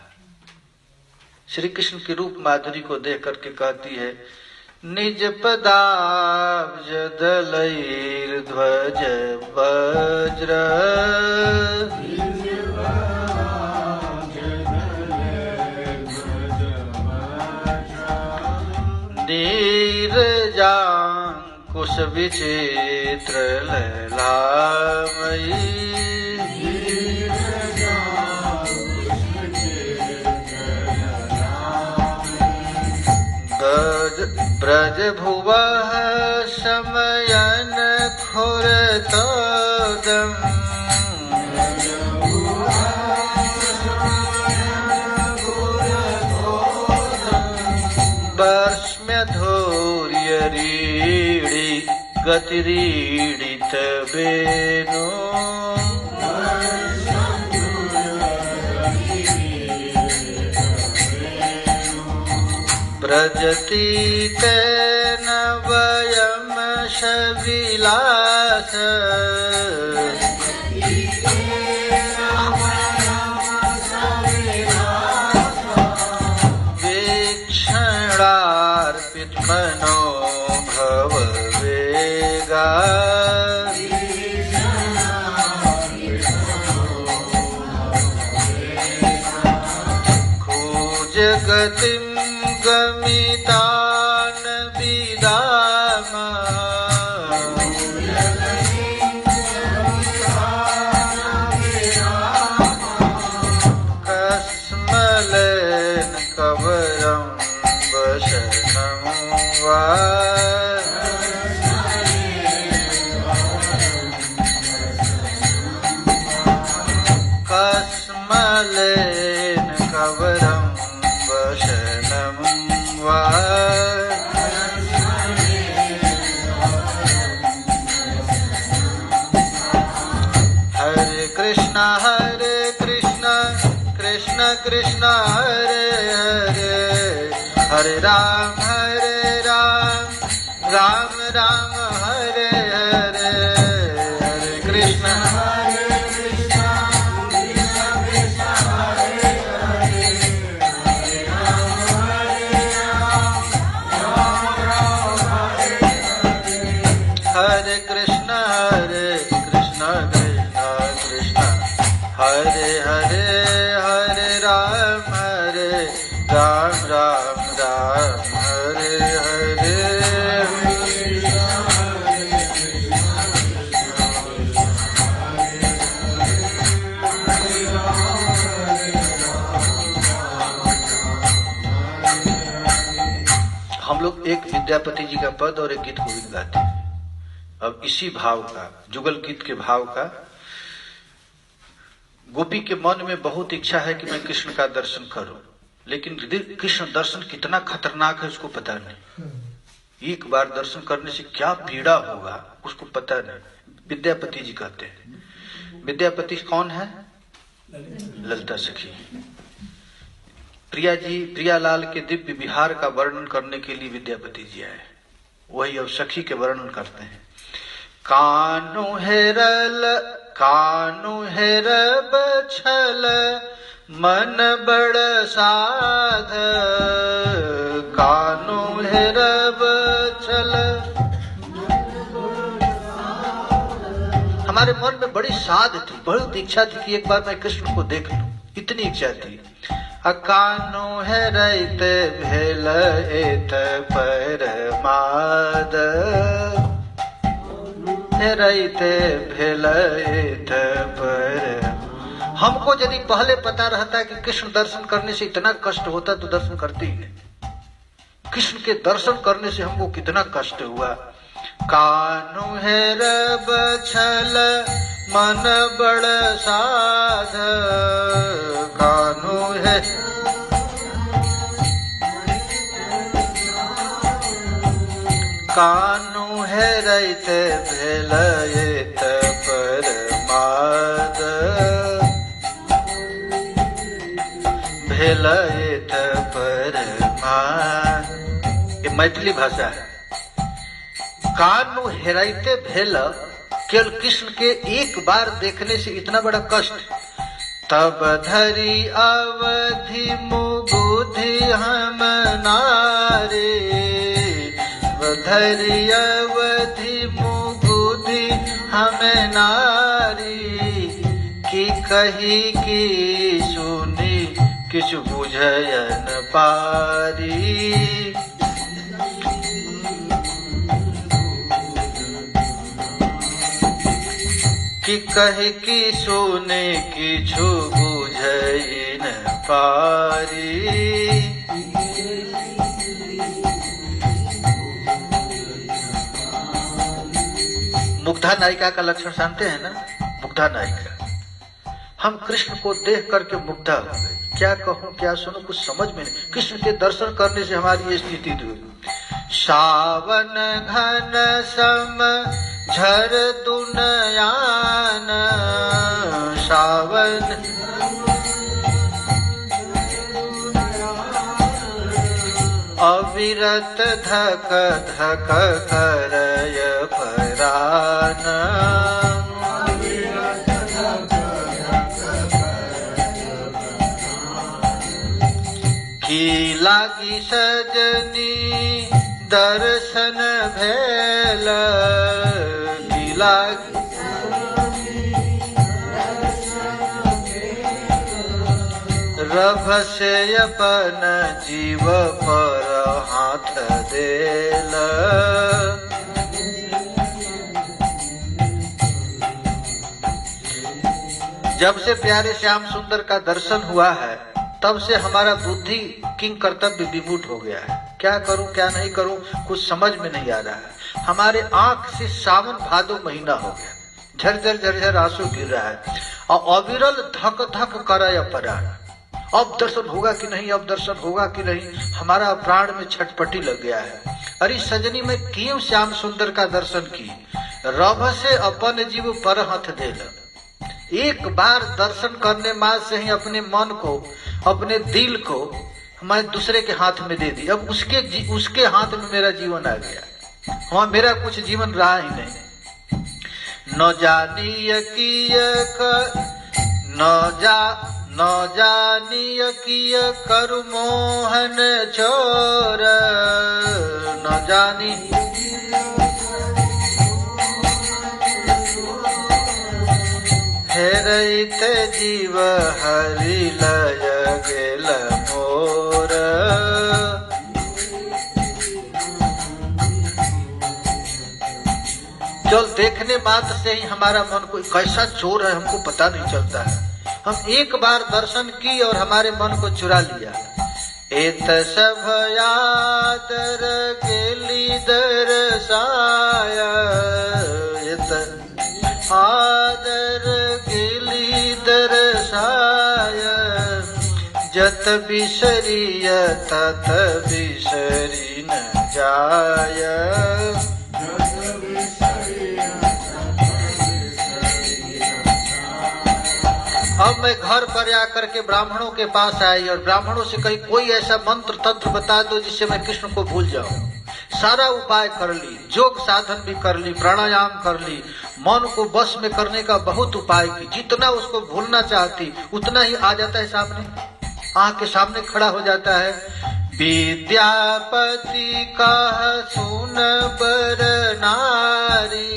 श्री कृष्ण की रूप माधुरी को देख करके कहती है, निज पदाब्ज दलैर ध्वज वज्र नीरजांकुश विचित्र ललामयी ब्रज भुवः शमयन खुरतोदम वर्ष्म्यधोर्यरीडि गतिरीडित वेणो व्रजति तेन वयं शविलास वीक्षणार्पित मनो भव वेगा खोज गतिं गमितान विदामा कस्मलेन कवरं वशनं वा कस्मलेन कवरं वशनं वा हरे कृष्णा कृष्ण कृष्ण हरे हरे हरे राम राम राम हरे हरे हरे कृष्ण हरे कृष्ण कृष्ण कृष्ण हरे हरे हरे राम राम राम हरे हरे हम लोग एक विद्यापति जी का पद और एक गीत गोविंद गाते हैं। अब इसी भाव का, जुगल गीत के भाव का, गोपी के मन में बहुत इच्छा है कि मैं कृष्ण का दर्शन करूं, लेकिन कृष्ण दर्शन कितना खतरनाक है उसको पता नहीं। एक बार दर्शन करने से क्या पीड़ा होगा उसको पता नहीं। विद्यापति जी कहते हैं। विद्यापति कौन है? ललिता सखी। प्रियालाल के दिव्य विहार का वर्णन करने के लिए विद्यापति जी आए, वही अब सखी के वर्णन करते हैं। कानु हेरब छल मन बड़ साध, कानु हेरब छल। हमारे मन में बड़ी साध थी, बहुत इच्छा थी कि एक बार मैं कृष्ण को देख लूं, इतनी इच्छा थी। कानु हेरैत भेल एत परमाद, हेरैत भेल एत पर। हमको यदि पहले पता रहता कि कृष्ण दर्शन करने से इतना कष्ट होता तो दर्शन करते ही नहीं। कृष्ण के दर्शन करने से हमको कितना कष्ट हुआ। कानु हेरब छल मन बड़ साध, कानु है कानु हेरैत भेल एत परमाद, भेल एत परमाद। ये मैथिली भाषा है। कानु हेराइते भेल, केवल कृष्ण के एक बार देखने से इतना बड़ा कष्ट। तब धरी अवधि मुबुधि हम नारे, धरी अवधि मुबुधि हम नारी। की कही की सुनी किछु बुझय न पारी, कि कही की सुने की छु बुझई न पारी। मुग्धा नायिका का लक्षण जानते हैं ना? मुग्धा नायिका, हम कृष्ण को देख करके मुग्धा हो गए। क्या कहूं क्या सुनूं कुछ समझ में नहीं। कृष्ण के दर्शन करने से हमारी ये स्थिति हुई। सावन घन सम झर दुनयान, सावन अविरत धक धक करय परान। की लागी सजनी दर्शन भेल, की लागी रभ से अपन जीव पर हाथ देल। जब से प्यारे श्याम सुंदर का दर्शन हुआ है तब से हमारा बुद्धि किंग कर्तव्य विमूढ़ हो गया है। क्या करूं क्या नहीं करूं कुछ समझ में नहीं आ रहा है। हमारे आंख से सावन भादो महीना हो गया, झरझर झरझर आंसू गिर रहा है और अविरल धक धक करय परान। अब दर्शन होगा कि नहीं, अब दर्शन होगा कि नहीं, हमारा प्राण में छटपटी लग गया है। अरे सजनी में क्यों श्याम सुंदर का दर्शन की, रभ से अपन जीव पर हाथ देल। एक बार दर्शन करने मात्र से ही अपने मन को अपने दिल को मैं दूसरे के हाथ में दे दी। अब उसके हाथ में मेरा जीवन आ गया। हाँ, मेरा कुछ जीवन रहा ही नहीं। न जानिय किय करु मोहन चोर, न जानी हेरैत जीव हरि लय गेल मोर। चल देखने मात्र से ही हमारा मन को कैसा चोर है हमको पता नहीं चलता है। हम एक बार दर्शन की और हमारे मन को चुरा लिया। एत सब यादर गेली दरसाय, आदर गिली दरसाय, जत बिसरिय तत बिसरी न जाय। अब मैं घर पर आकर के ब्राह्मणों के पास आई और ब्राह्मणों से कही कोई ऐसा मंत्र तंत्र बता दो जिससे मैं कृष्ण को भूल जाऊं। सारा उपाय कर ली, योग साधन भी कर ली, प्राणायाम कर ली, मन को बस में करने का बहुत उपाय की। जितना उसको भूलना चाहती उतना ही आ जाता है सामने, आंख के सामने खड़ा हो जाता है। विद्यापति का सुन बर नारी,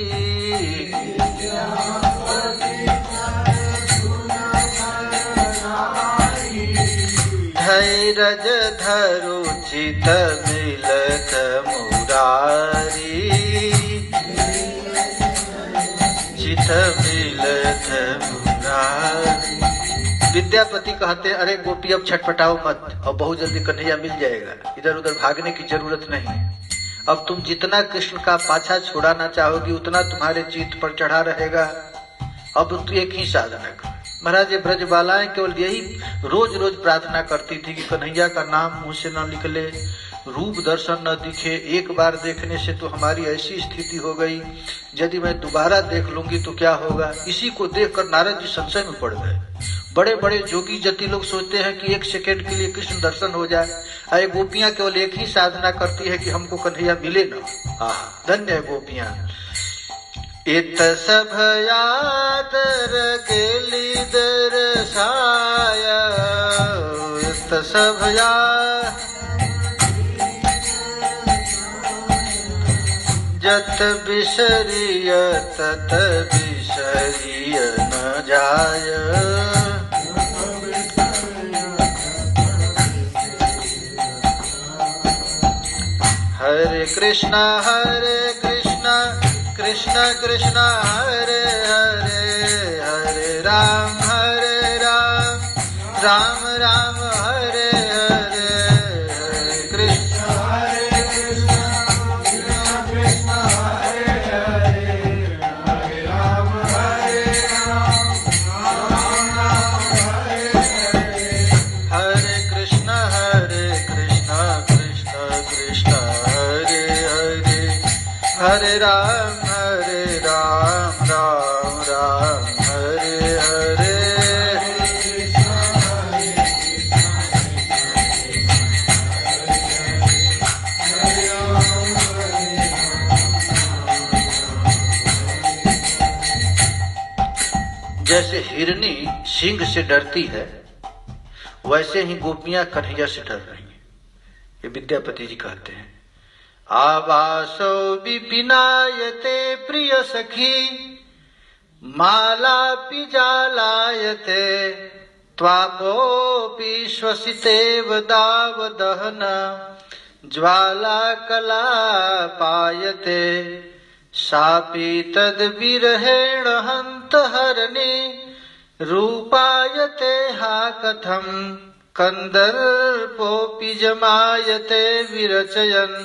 धैर्य धरु चित मिलत मुरारी, चित मिलत मुरारी। विद्यापति कहते अरे गोपी अब छटपटाओ मत, अब बहुत जल्दी कन्हैया मिल जाएगा, इधर उधर भागने की जरूरत नहीं। अब तुम जितना कृष्ण का पाछा छुड़ाना चाहोगी उतना तुम्हारे चित्त पर चढ़ा रहेगा। अब तू एक ही साधना कर। महाराज ये ब्रजबालाएं केवल यही रोज रोज प्रार्थना करती थी कि कन्हैया का नाम मुंह से न निकले, रूप दर्शन न दिखे। एक बार देखने से तो हमारी ऐसी स्थिति हो गई, यदि मैं दोबारा देख लूंगी तो क्या होगा। इसी को देखकर नारद जी संशय में पड़ गए। बड़े बड़े जोगी जति लोग सोचते हैं कि एक सेकंड के लिए कृष्ण दर्शन हो जाए, अरे गोपियां केवल एक ही साधना करती है कि हमको कन्हैया मिले ना। धन्य है गोपियां। इत सब यादर गेली दरसाय, इत सब जत बिसरिय तत बिसरिय न जाय। हरे कृष्णा कृष्ण कृष्ण हरे हरे, राम राम राम हरे हरे, हरे कृष्ण हरे राम राम राम हरे हरे। जैसे हिरनी सिंह से डरती है, वैसे ही गोपियां कन्हैया से डर रही हैं। ये विद्यापति जी कहते हैं। आवासो विपिनायते प्रिय सखी, माला पिजालायते, त्वापोऽपि श्वसितेव दावदहन, ज्वाला कलापायते, सापि तद्विरहेण हन्तहरणे, रूपायते हा कथं, कन्दर्पोऽपि जमायते विरचयन्,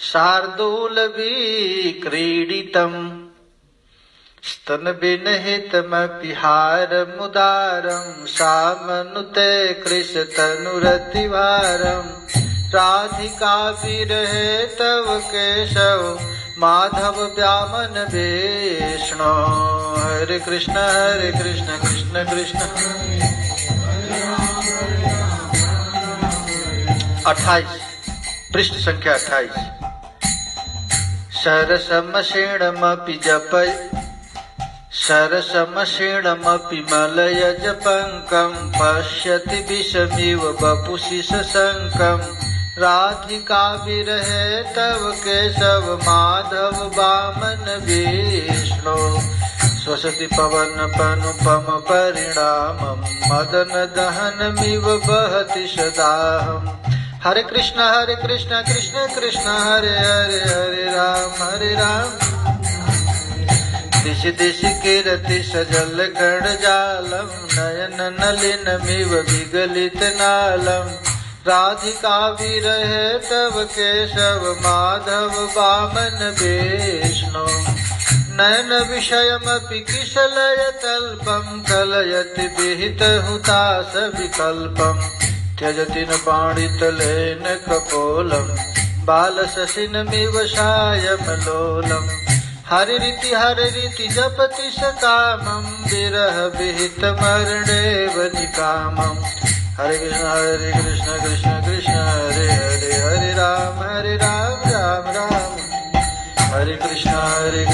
शार्दूलविक्रीडितम्, स्तनविनहितमपि हारमुदारम्, सामनुते कृशतनुरतिवारम्, राधिका विरहे तव केशव, माधव व्यामन विष्णु। हरे कृष्ण कृष्ण कृष्ण 28 पृष्ठ संख्या 28। सरसमशीणमपि जपय, सरसमशीणमपि मलयज पंकम्, पश्यति विषमिव वपुषि सशङ्कम्, राधिका विरहे तव केशव, माधव वामन विष्णु, स्वसति पवन पनुपम परिणामम्, मदन दहनमिव वहति सदाहम्। हरे कृष्ण कृष्ण कृष्ण हरे हरे, हरे राम दिशि दिशि कीरति सजल कर्णजालम्, नयन नलिनमिव विगलित नालम्, राधिका विरहे तव केशव, माधव वामन विष्णु, नयन विषयमपि किशलयतल्पम्, कलयति विहित हुताश विकल्पम्, त्यजति न पाणितलेन कपोलम्, बालशशिनमिव सायमलोलम्, हरिरीति जपति सकामम्, विरह विहित मरणेव निकामम्। हरे कृष्ण कृष्ण कृष्ण हरे हरे, हरे राम राम राम हरे कृष्ण हरे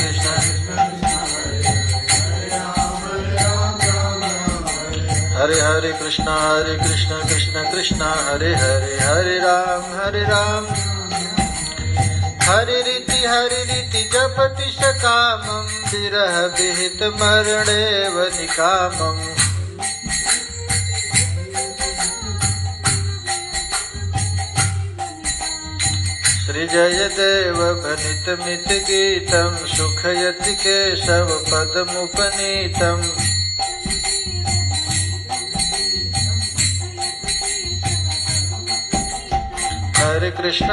कृष्ण कृष्ण कृष्ण हरे हरे, हरे राम हरिरीति जपति सकामम्, विरह विहित मरणेव निकामम्। श्री जयदेव भनित मित गीतम्, सुखयति केशव पदमुपनीतम्, हरे कृष्ण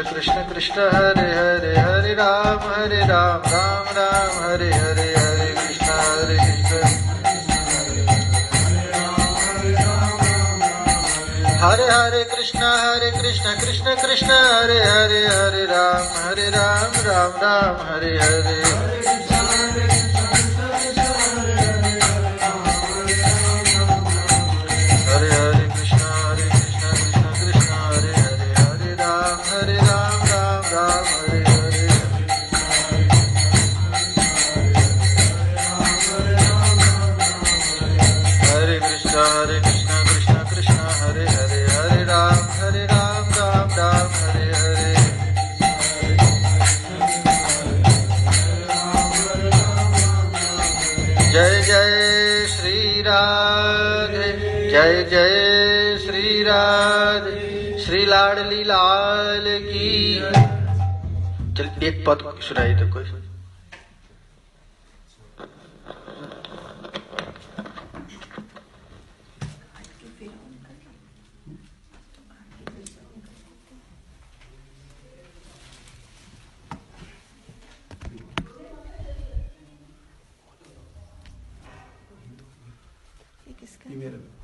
कृष्ण कृष्ण हरे हरे, हरे राम राम राम हरे हरे, हरे कृष्ण हरे कृष्ण कृष्ण कृष्ण हरे हरे, हरे राम राम राम हरे हरे। हरे हरे कृष्ण कृष्ण कृष्ण हरे हरे, हरे राम राम राम हरे हरे। हरे कृष्ण कृष्ण कृष्ण हरे हरे, हरे राम राम राम हरे हरे। जय जय श्री राधे, जय जय श्री राधे, श्री लाडली लाल की। चल एक पद सुनाइए तो कोई। मेरे